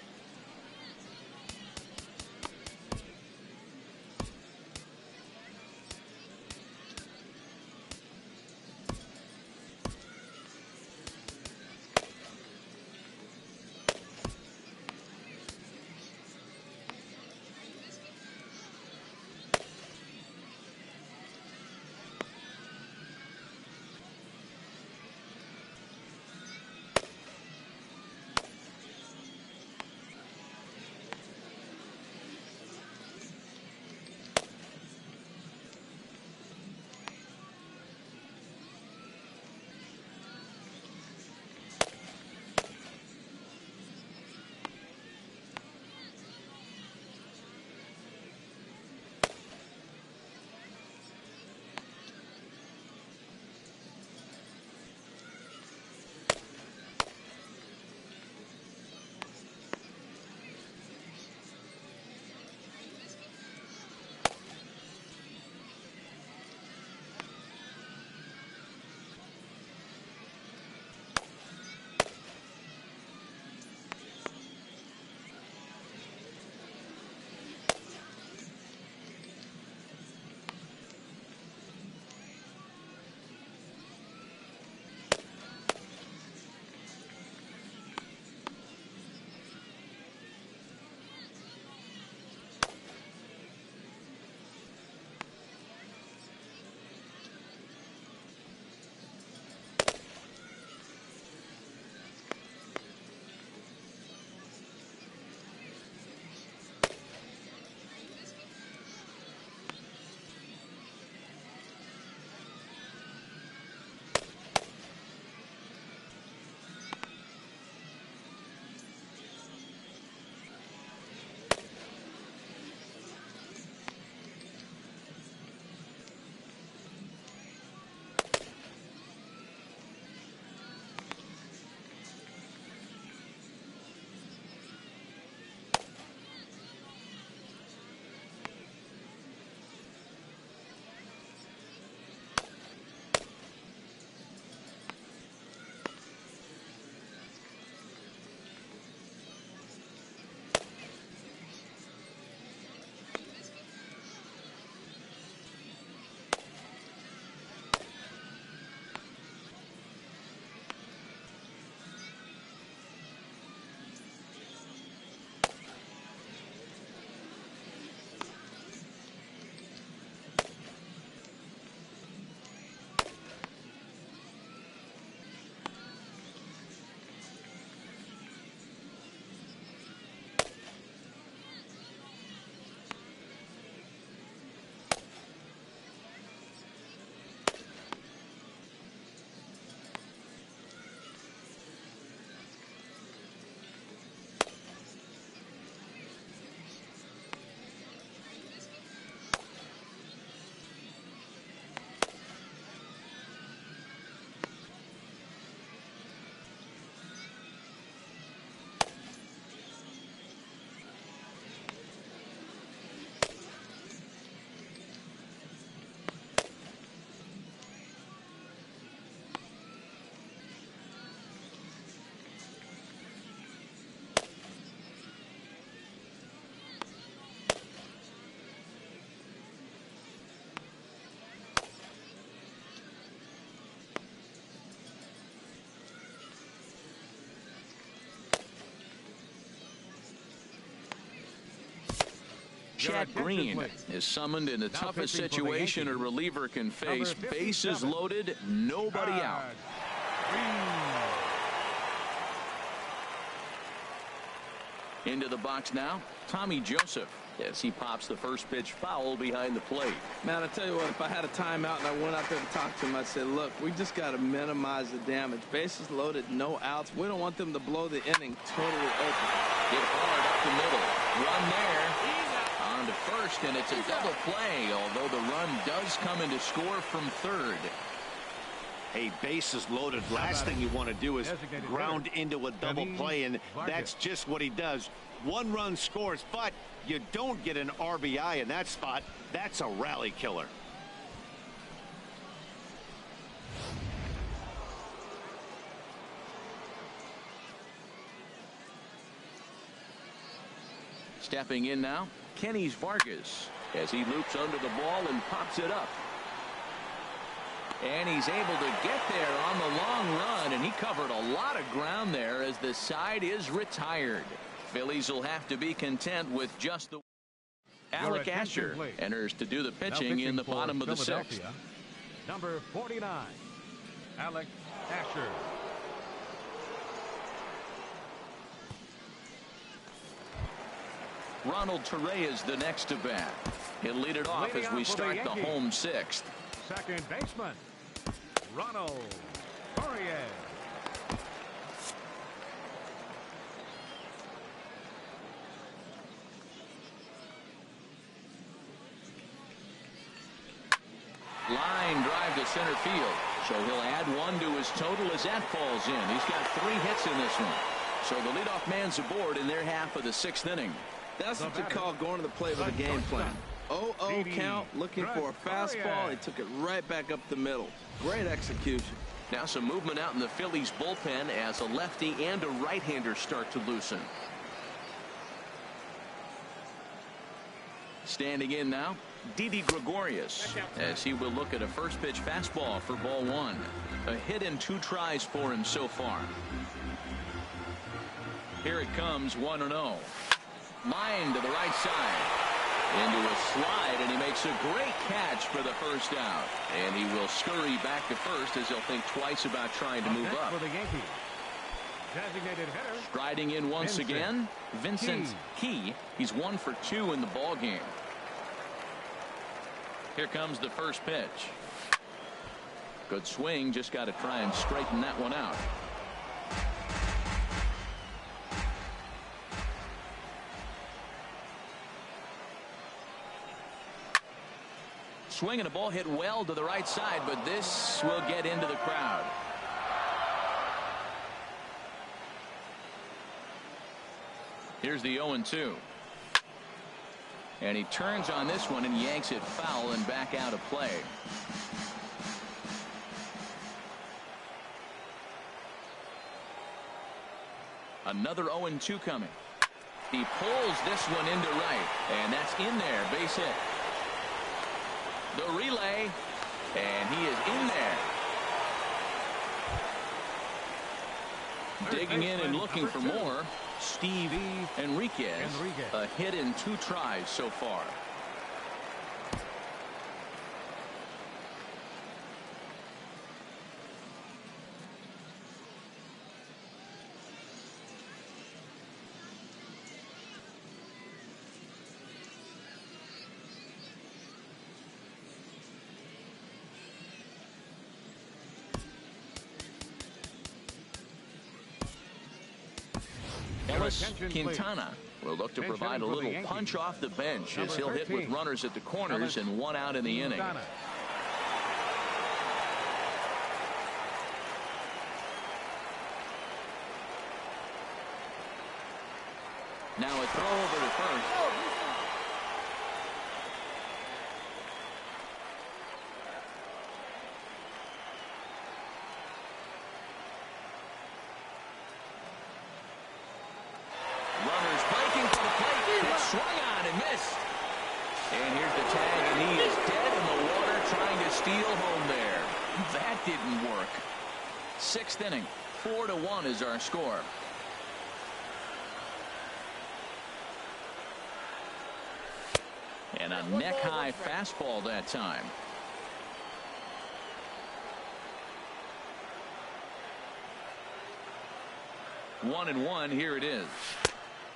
Chad Green is summoned in the toughest situation a reliever can face. Bases loaded, nobody out. Into the box now, Tommy Joseph, as he pops the first pitch foul behind the plate. Man, I tell you what, if I had a timeout and I went out there to talk to him, I'd say, look, we just got to minimize the damage. Bases loaded, no outs. We don't want them to blow the inning totally open. Hit hard up the middle. Run there. On to first, and it's a double play, although the run does come in to score from third. Hey, bases loaded. Last thing you want to do is ground into a double play, and that's just what he does. One run scores, but you don't get an RBI in that spot. That's a rally killer. Stepping in now, Kenny Vargas, as he loops under the ball and pops it up. And he's able to get there on the long run, and he covered a lot of ground there as the side is retired. Phillies will have to be content with just the... Alec Asher enters to do the pitching in the bottom of the sixth. Number 49, Alec Asher. Ronald Torre is the next to bat. He'll lead it off as we start the home sixth. Second baseman, Ronald Torre. Line drive to center field. So he'll add one to his total as that falls in. He's got 3 hits in this one. So the leadoff man's aboard in their half of the 6th inning. That's what you call going to the plate with a game plan. 0-0 count, looking for a fastball. He took it right back up the middle. Great execution. Now some movement out in the Phillies bullpen as a lefty and a right-hander start to loosen. Standing in now, Didi Gregorius, as he will look at a first pitch fastball for ball 1. A hit in 2 tries for him so far. Here it comes, 1-0. Line to the right side. Into a slide, and he makes a great catch for the first out. And he will scurry back to first as he'll think twice about trying to move up. For the Yankees, designated hitter. Striding in once again, Vincent Key. He's 1 for 2 in the ball game. Here comes the first pitch. Good swing, just got to try and straighten that one out. Swing and a ball hit well to the right side, but this will get into the crowd. Here's the 0-2. And he turns on this one and yanks it foul and back out of play. Another 0-2 coming. He pulls this one into right, and that's in there, base hit. The relay, and he is in there. Digging in and looking for more, Steve Enriquez. A hit in 2 tries so far. Quintana will look to provide a little punch off the bench as he'll hit with runners at the corners and 1 out in the inning. Now a throw over to first. Swung on and missed. And here's the tag, and he is dead in the water trying to steal home there. That didn't work. 6th inning, 4-1 is our score. And a neck-high fastball that time. 1-1. Here it is.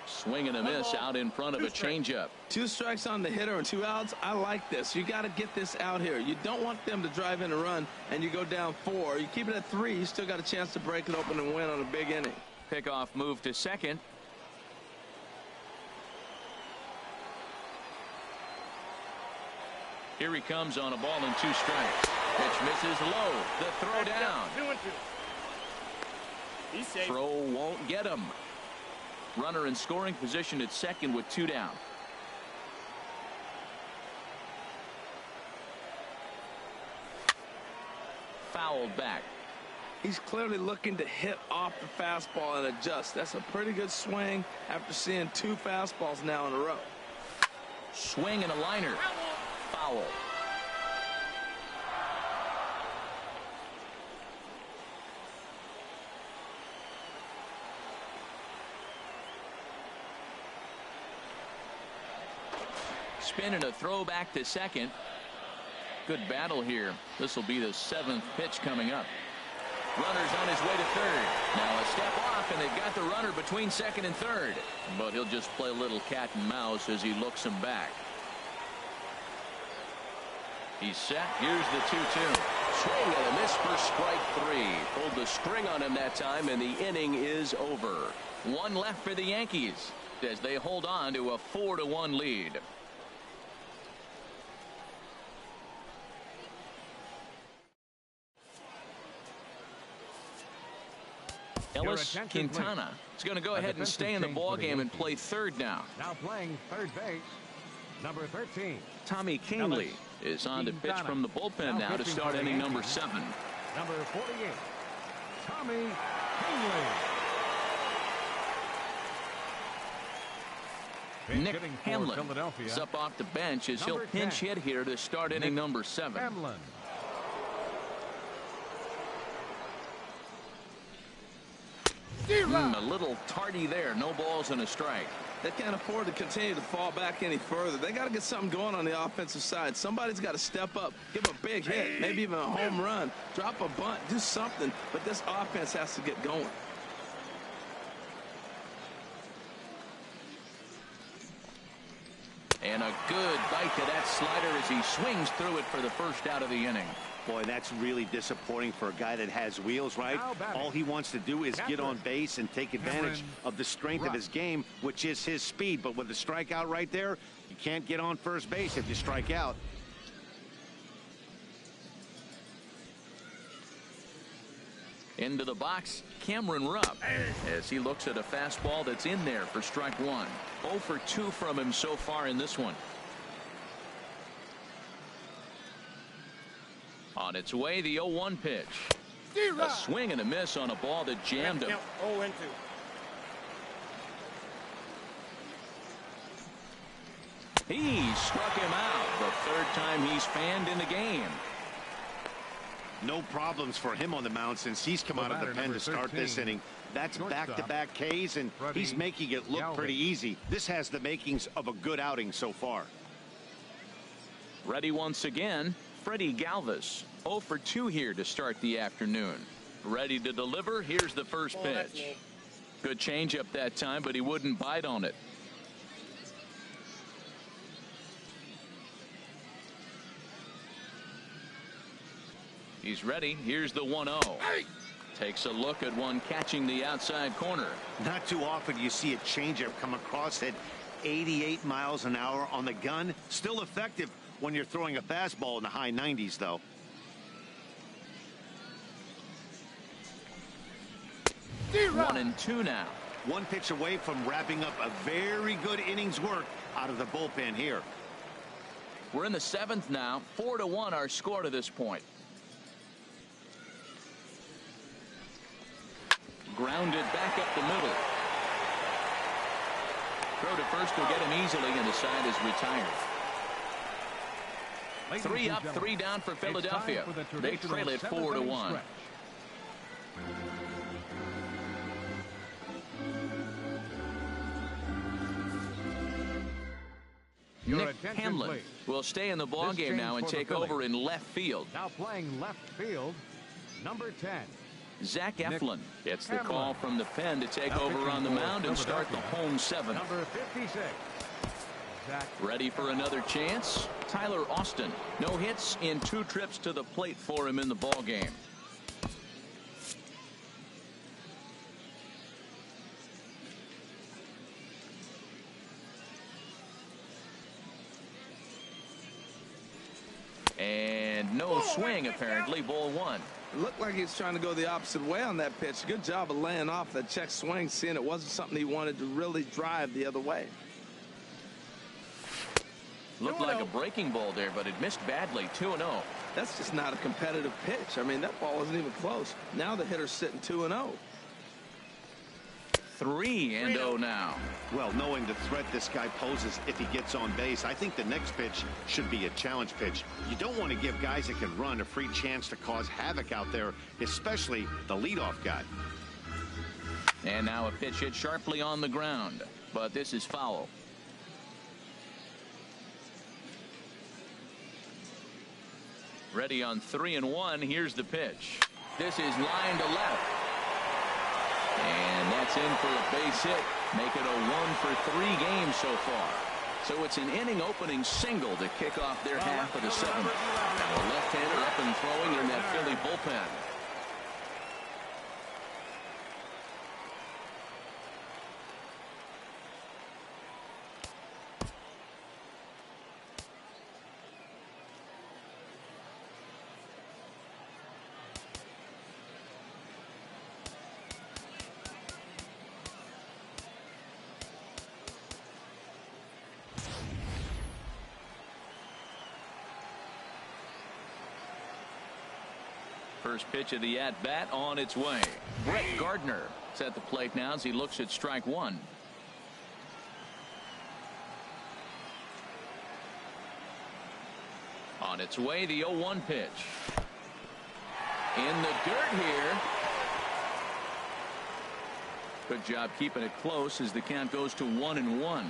Swing and a miss out in front of a changeup. 2 strikes on the hitter and 2 outs. I like this. You got to get this out here. You don't want them to drive in a run and you go down 4. You keep it at 3. You still got a chance to break it open and win on a big inning. Pickoff move to second. Here he comes on a ball and 2 strikes. Pitch misses low. The throw down. 2-2. He's safe. Throw won't get him. Runner in scoring position at second with 2 down. Fouled back. He's clearly looking to hit off the fastball and adjust. That's a pretty good swing after seeing 2 fastballs now in a row. Swing and a liner. Foul. Spin and a throw back to second. Good battle here. This will be the 7th pitch coming up. Runner's on his way to third. Now a step off, and they've got the runner between second and third. But he'll just play a little cat and mouse as he looks him back. He's set. Here's the 2-2. Swing and a miss for strike 3. Pulled the string on him that time, and the inning is over. 1 left for the Yankees as they hold on to a 4-1 lead. Ellis Quintana is going to go ahead and stay in the ball game and play third now. Now playing third base, number 13. Tommy Kingley is on to pitch from the bullpen now to start inning number 7. Number 48, Tommy Kingley. Nick Hamlin is up off the bench as he'll pinch hit here to start inning number 7. Hamlin. A little tardy there. No balls and a strike. They can't afford to continue to fall back any further. They got to get something going on the offensive side. Somebody's got to step up, give a big hit, maybe even a home run, drop a bunt, do something. But this offense has to get going. And a good bite to that slider as he swings through it for the first out of the inning. Boy, that's really disappointing for a guy that has wheels, right? All he wants to do is get on base and take advantage of the strength of his game, which is his speed. But with a strikeout right there, you can't get on first base if you strike out. Into the box, Cameron Rupp, as he looks at a fastball that's in there for strike 1. 0 for 2 from him so far in this one. On its way, the 0-1 pitch. A swing and a miss on a ball that jammed him. 0-2. He struck him out the 3rd time he's fanned in the game. No problems for him on the mound since he's come out of the pen to start this inning. That's back-to-back Ks, and he's making it look pretty easy. This has the makings of a good outing so far. Ready once again, Freddie Galvis. 0 for 2 here to start the afternoon. Ready to deliver. Here's the first pitch. Good changeup that time, but he wouldn't bite on it. He's ready. Here's the 1-0. Takes a look at one catching the outside corner. Not too often you see a changeup come across at 88 miles an hour on the gun. Still effective when you're throwing a fastball in the high 90s, though. One and 2 now. One pitch away from wrapping up a very good innings work out of the bullpen here. We're in the 7th now. 4-1 our score to this point. Grounded back up the middle. Throw to first will get him easily, and the side is retired. 3 up, 3 down for Philadelphia. They trail it 4-1. Your Nick attention, Hamlin please. will stay in the ball This game change now and for the take Phillies. over in left field. Now playing left field, number 10. Zach Nick Eflin gets the Hamlin. call from the pen to take Now over pitching on the for mound and start the Philadelphia, home seventh. Number 56. Zach. Ready for another chance? Tyler Austin. No hits in 2 trips to the plate for him in the ball game. And no swing, apparently. Ball 1. It looked like he was trying to go the opposite way on that pitch. Good job of laying off that check swing, seeing it wasn't something he wanted to really drive the other way. Looked like a breaking ball there, but it missed badly. 2-0. That's just not a competitive pitch. I mean, that ball wasn't even close. Now the hitter's sitting 2-0. 3-0 now. Well, knowing the threat this guy poses if he gets on base, I think the next pitch should be a challenge pitch. You don't want to give guys that can run a free chance to cause havoc out there, especially the leadoff guy. And now a pitch hit sharply on the ground, but this is foul. Ready on 3-1. Here's the pitch. This is line to left. And that's in for a base hit. Make it a 1-for-3 game so far. So it's an inning opening single to kick off their half of the 7th. Now a left-hander up and throwing in that Philly bullpen. First pitch of the at-bat on its way. Brett Gardner is at the plate now as he looks at strike 1. On its way, the 0-1 pitch. In the dirt here. Good job keeping it close as the count goes to 1-1.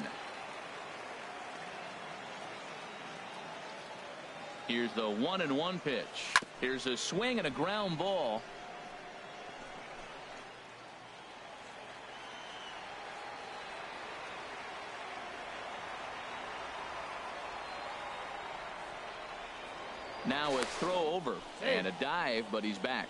Here's the 1-1 pitch. Here's a swing and a ground ball. Now a throw over and a dive, but he's back.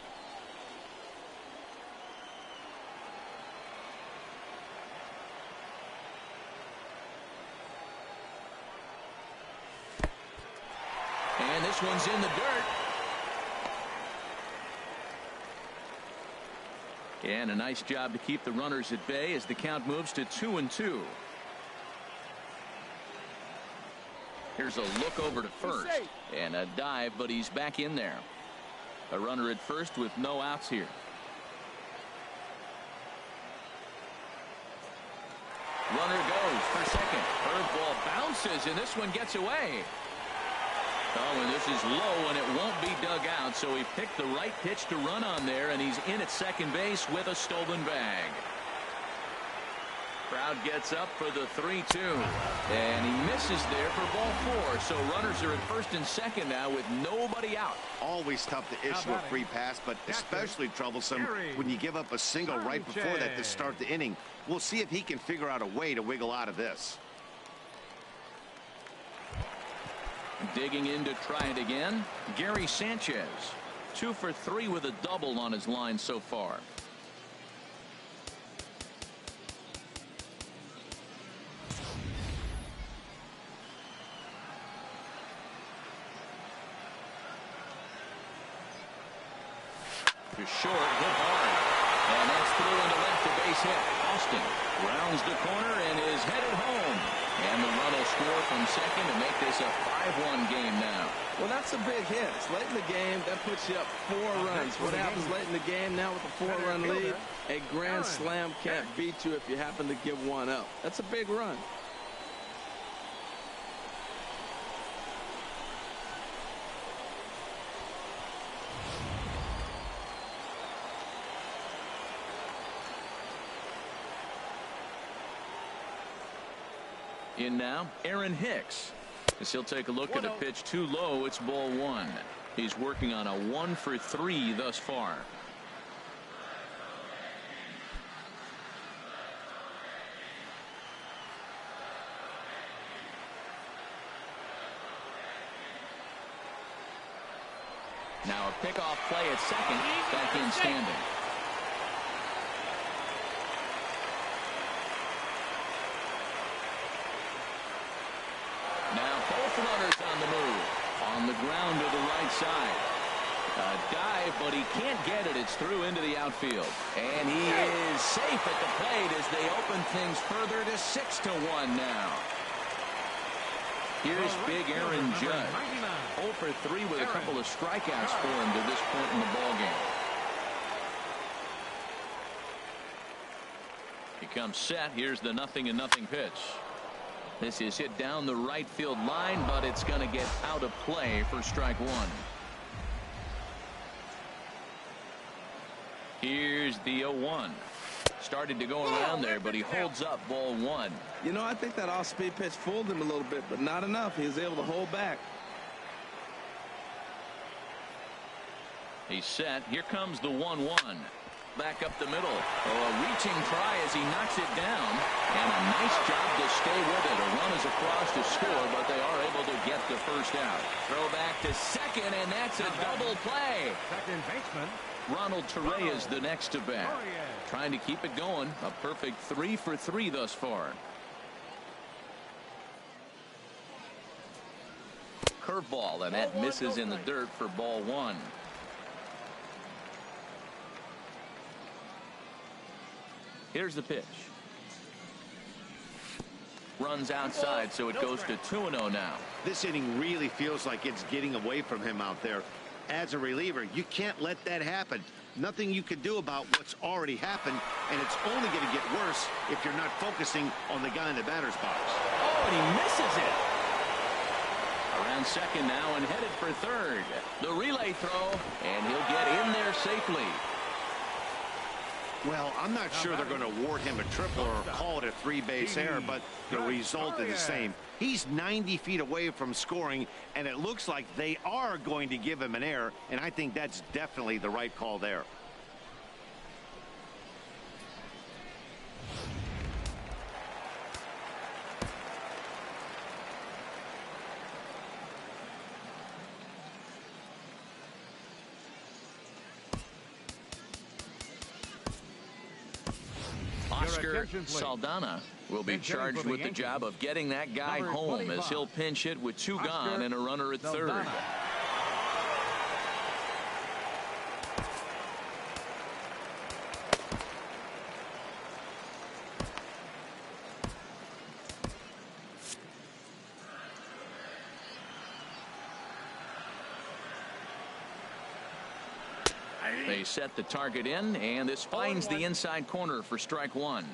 And this one's in the dirt. And a nice job to keep the runners at bay as the count moves to 2-2. Here's a look over to first and a dive, but he's back in there. A runner at first with no outs here. Runner goes for second. Curveball bounces, and this one gets away. Oh, and this is low, and it won't be dug out, so he picked the right pitch to run on there, and he's in at second base with a stolen bag. Crowd gets up for the 3-2, and he misses there for ball 4, so runners are at first and second now with nobody out. Always tough to issue a free pass, but especially troublesome when you give up a single right before that to start the inning. We'll see if he can figure out a way to wiggle out of this. Digging in to try it again, Gary Sanchez. 2 for 3 with a double on his line so far. To short, hit hard. And that's through into left, a base hit. Austin rounds the corner and is headed home. And the run will score from second to make this a 5-1 game now. Well, that's a big hit. It's late in the game. That puts you up 4 runs. What happens late in the game now with a 4-run lead? A grand slam can't beat you if you happen to give one up. That's a big run. In now, Aaron Hicks. As he'll take a look at a pitch too low, it's ball one. He's working on a 1 for 3 thus far. Now a pickoff play at second, back in standing. Now both runners on the move. On the ground to the right side. A dive, but he can't get it. It's through into the outfield. And he is safe at the plate as they open things further to 6-1 now. Here's big Aaron Judge. 0 for 3 with a couple of strikeouts for him to this point in the ballgame. He comes set. Here's the 0-0 pitch. This is hit down the right field line, but it's going to get out of play for strike one. Here's the 0-1. Started to go around there, but he holds up ball one. You know, I think that off-speed pitch fooled him a little bit, but not enough. He was able to hold back. He's set. Here comes the 1-1. Back up the middle. Oh, a reaching try as he knocks it down. And a nice job to stay with it. A run is across to score, but they are able to get the first out. Throw back to second, and that's a double play. Second baseman Ronald Torre is the next to bat. Trying to keep it going. A perfect 3 for 3 thus far. Curveball, and that misses in the dirt for ball one. Here's the pitch. Runs outside, so it goes to 2-0 now. This inning really feels like it's getting away from him out there. As a reliever, you can't let that happen. Nothing you can do about what's already happened, and it's only going to get worse if you're not focusing on the guy in the batter's box. Oh, and he misses it. Around second now and headed for third. The relay throw, and he'll get in there safely. Well, I'm not sure they're going to award him a triple or call it a 3-base error, but the result is the same. He's 90 feet away from scoring, and it looks like they are going to give him an error, and I think that's definitely the right call there. tidal Saldana will be charged with the job of getting that guy home as he'll pinch hit with 2 gone and a runner at third. They set the target in, and this finds the inside corner for strike one.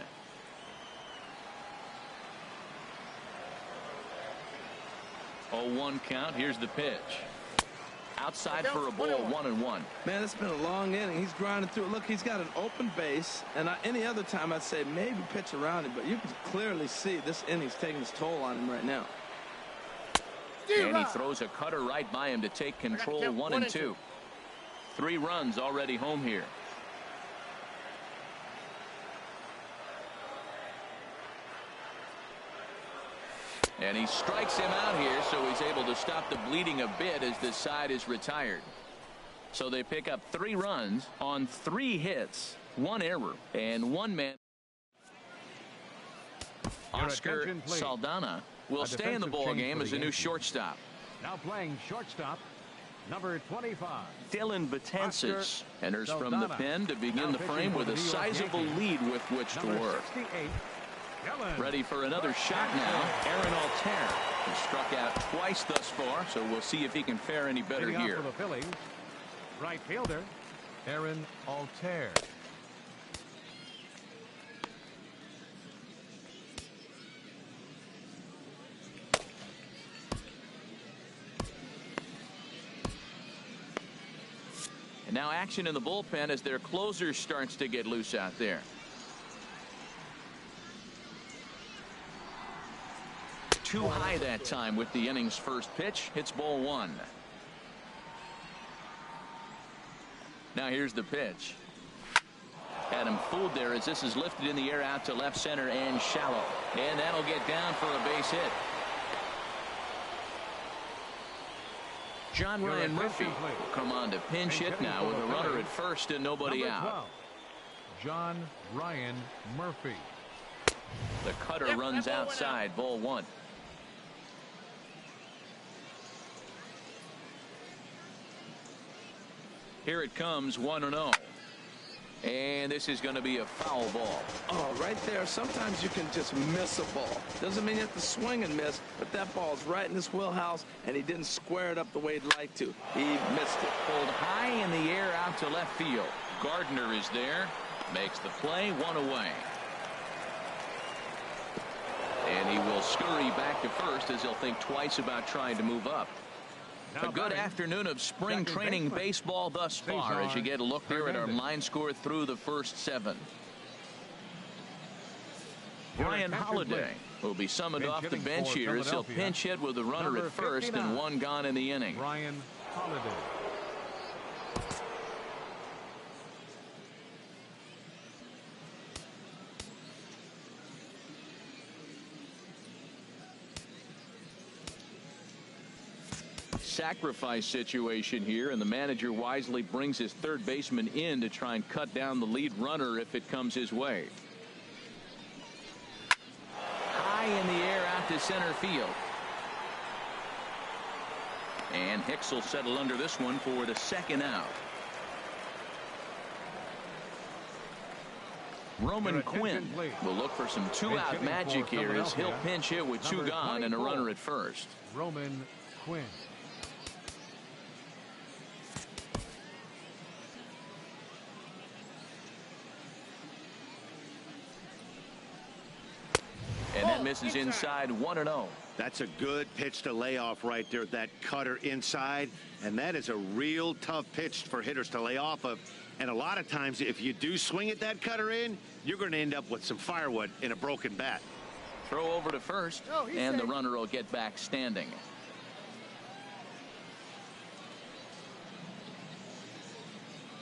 Oh, 1 count. Here's the pitch. Outside for a ball, 1-1. Man, it's been a long inning. He's grinding through it. Look, he's got an open base, and any other time I'd say maybe pitch around it, but you can clearly see this inning's taking its toll on him right now. And he throws a cutter right by him to take control. 1-2. 3 runs already home here. And he strikes him out here, so he's able to stop the bleeding a bit as this side is retired. So they pick up 3 runs on 3 hits, 1 error, and 1 man. Oscar Saldana will stay in the ball game as a new shortstop. Now playing shortstop, number 25. Dylan Betances enters from the pen to begin the frame with a sizable lead with which to work. Ready for another shot now. Aaron Altair has struck out twice thus far, so we'll see if he can fare any better here. For the Phillies, right fielder Aaron Altair. And now action in the bullpen as their closer starts to get loose out there. too high that time with the inning's first pitch. It's ball one. Now here's the pitch. Had him fooled there as this is lifted in the air out to left center and shallow. And that'll get down for a base hit. John Ryan Murphy will come on to pinch hit now with a runner at first and nobody out. John Ryan Murphy. The cutter runs outside, ball one. Here it comes, 1-0. And this is going to be a foul ball. Oh, right there. Sometimes you can just miss a ball. Doesn't mean you have to swing and miss, but that ball's right in his wheelhouse, and he didn't square it up the way he'd like to. He missed it. Pulled high in the air out to left field. Gardner is there. Makes the play, one away. And he will scurry back to first as he'll think twice about trying to move up. A good afternoon of spring training baseball thus far as you get a look here at our line score through the first 7. Brian Holiday will be summoned off the bench here as he'll pinch hit with a runner at first and one gone in the inning. Brian Holiday. Sacrifice situation here, and the manager wisely brings his third baseman in to try and cut down the lead runner if it comes his way. High in the air out to center field. And Hicks will settle under this one for the second out. Roman Quinn will look for some two-out magic here as he'll pinch hit with 2 gone and a runner at first. Roman Quinn. And that misses inside, 1-0. That's a good pitch to lay off right there, that cutter inside. And that is a real tough pitch for hitters to lay off of. And a lot of times, if you do swing at that cutter in, you're going to end up with some firewood in a broken bat. Throw over to first, and the runner will get back standing.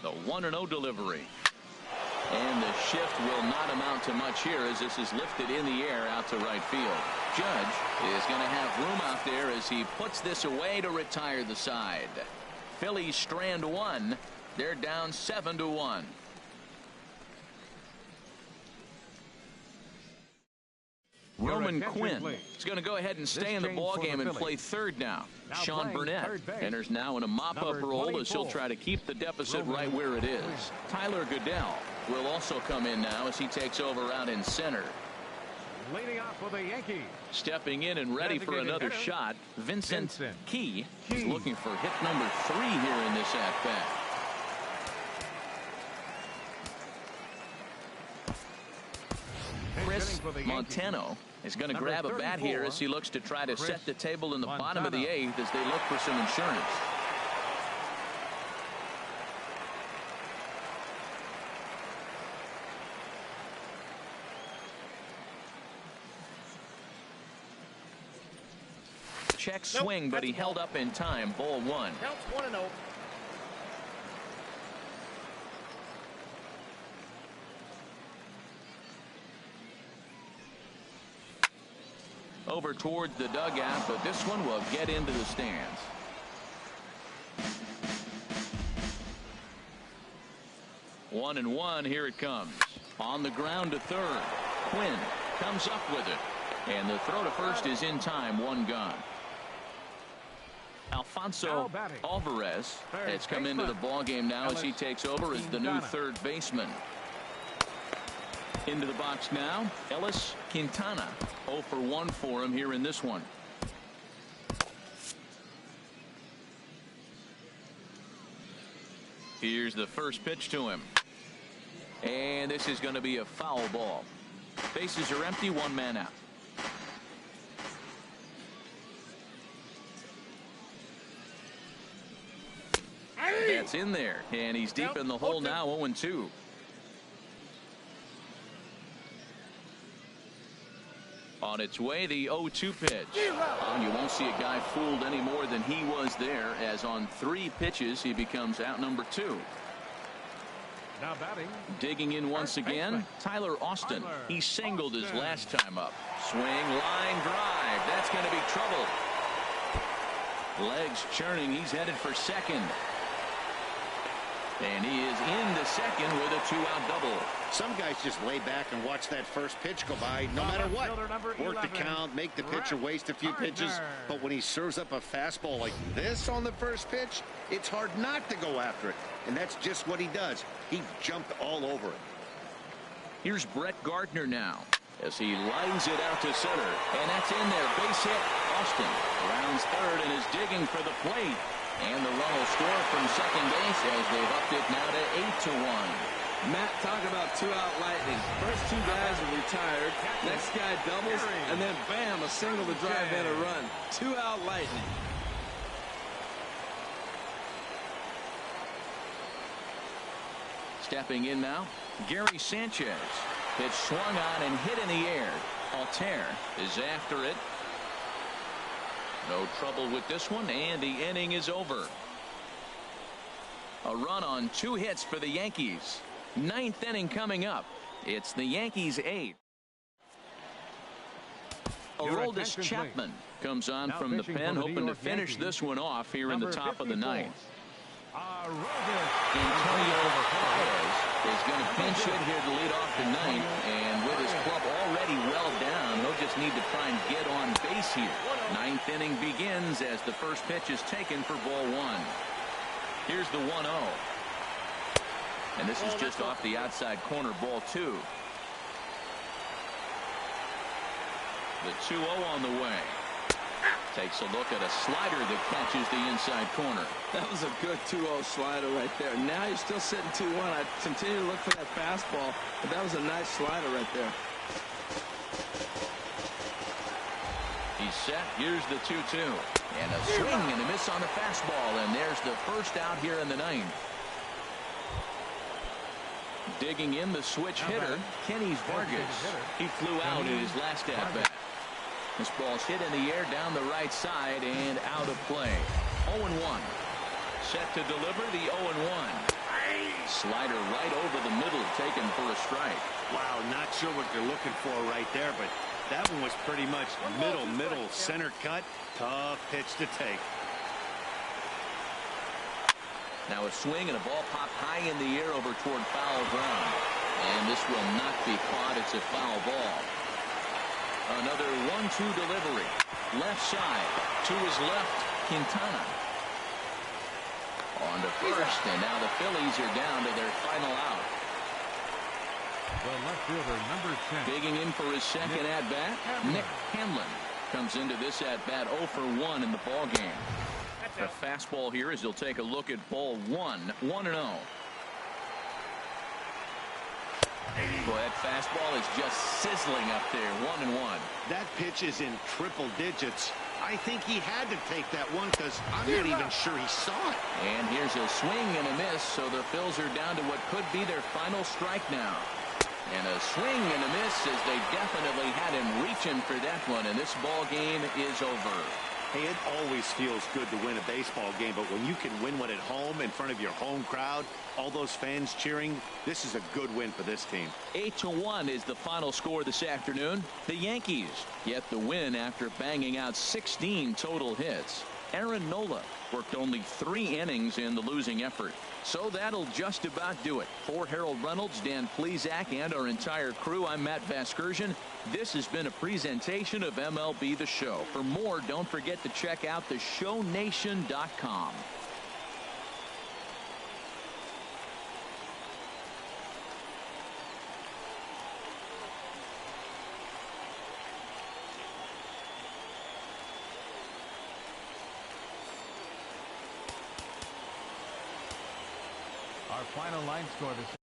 The 1-0 delivery. And the shift will not amount to much here as this is lifted in the air out to right field. Judge is going to have room out there as he puts this away to retire the side. Phillies strand 1. They're down 7-1. Roman Quinn is going to go ahead and stay in the ballgame and play third now. Sean Burnett enters now in a mop-up role as he'll try to keep the deficit right where it is. Tyler Goodell will also come in now as he takes over out in center. Leading off for the Yankees. Stepping in and ready for another shot, Vincent Key is looking for hit number 3 here in this at-bat. Chris Montano is going to grab a bat here as he looks to try to set the table in the bottom of the 8th as they look for some insurance. Check swing, but he held up in time. Ball 1. Counts 1-0. Over towards the dugout, but this one will get into the stands. One and one, here it comes. On the ground to third. Quinn comes up with it. And the throw to first is in time, 1 gone. Alfonso Alvarez has come into the ballgame now as he takes over as the new third baseman. Into the box now, Ellis Quintana. 0 for 1 for him here in this one. Here's the first pitch to him. And this is going to be a foul ball. Bases are empty, 1 man out. That's in there, and he's deep in the hole now, 0-2. On its way, the 0-2 pitch. You won't see a guy fooled any more than he was there, as on 3 pitches he becomes out number 2. Now batting. Digging in once again, Tyler Austin. He singled his last time up. Swing, line drive. That's going to be trouble. Legs churning. He's headed for second. And he is into second with a 2-out double. Some guys just lay back and watch that first pitch go by no matter what. Work the count, make the pitcher waste a few pitches. But when he serves up a fastball like this on the first pitch, it's hard not to go after it. And that's just what he does. He jumped all over it. Here's Brett Gardner now as he lines it out to center. And that's in there. Base hit. Austin rounds third and is digging for the plate. And the run will score from second base as they've upped it now to 8-1. Matt, talk about 2-out lightning. First 2 guys are retired. Next guy doubles, and then bam, a single to drive in a run. 2-out lightning. Stepping in now, Gary Sanchez. Pitch swung on and hit in the air. Altair is after it. No trouble with this one, and the inning is over. A run on 2 hits for the Yankees. 9th inning coming up. It's the Yankees 8. Aroldis Chapman comes on from the pen, hoping to finish this one off here in the top of the 9th. Antonio Baez is going to pinch hit here to lead off the 9th, and with his club already well down, he'll just need to try and get on base here. 9th inning begins as the first pitch is taken for ball 1. Here's the 1-0. And this is just off the outside corner, ball 2. The 2-0 on the way. Takes a look at a slider that catches the inside corner. That was a good 2-0 slider right there. Now you're still sitting 2-1. I continue to look for that fastball, but that was a nice slider right there. He's set. Here's the 2-2. And a swing and a miss on the fastball. And there's the first out here in the 9th. Digging in the switch hitter, Kenny Vargas. He flew out in his last at-bat. This ball's hit in the air down the right side and out of play. 0-1. Set to deliver the 0-1. Slider right over the middle, taken for a strike. Wow, not sure what they're looking for right there, but that one was pretty much middle, center cut. Tough pitch to take. Now a swing and a ball popped high in the air over toward foul ground. And this will not be caught. It's a foul ball. Another 1-2 delivery. Left side. To his left, Quintana. On to first, and now the Phillies are down to their final out. The left fielder, number 10. Digging in for his second at-bat, Nick Hanlon comes into this at-bat 0 for 1 in the ball game. The fastball here as he'll take a look at ball 1, 1-0. Boy, that fastball is just sizzling up there, 1-1. That pitch is in triple digits. I think he had to take that one because I'm not even sure he saw it. And here's a swing and a miss, so the Phils are down to what could be their final strike now. And a swing and a miss as they definitely had him reaching for that one, and this ball game is over. Hey, it always feels good to win a baseball game, but when you can win one at home in front of your home crowd, all those fans cheering, this is a good win for this team. 8-1 is the final score this afternoon. The Yankees get the win after banging out 16 total hits. Aaron Nola worked only 3 innings in the losing effort. So that'll just about do it. For Harold Reynolds, Dan Plesac, and our entire crew, I'm Matt Vasgersian. This has been a presentation of MLB The Show. For more, don't forget to check out theshownation.com. Our final line score this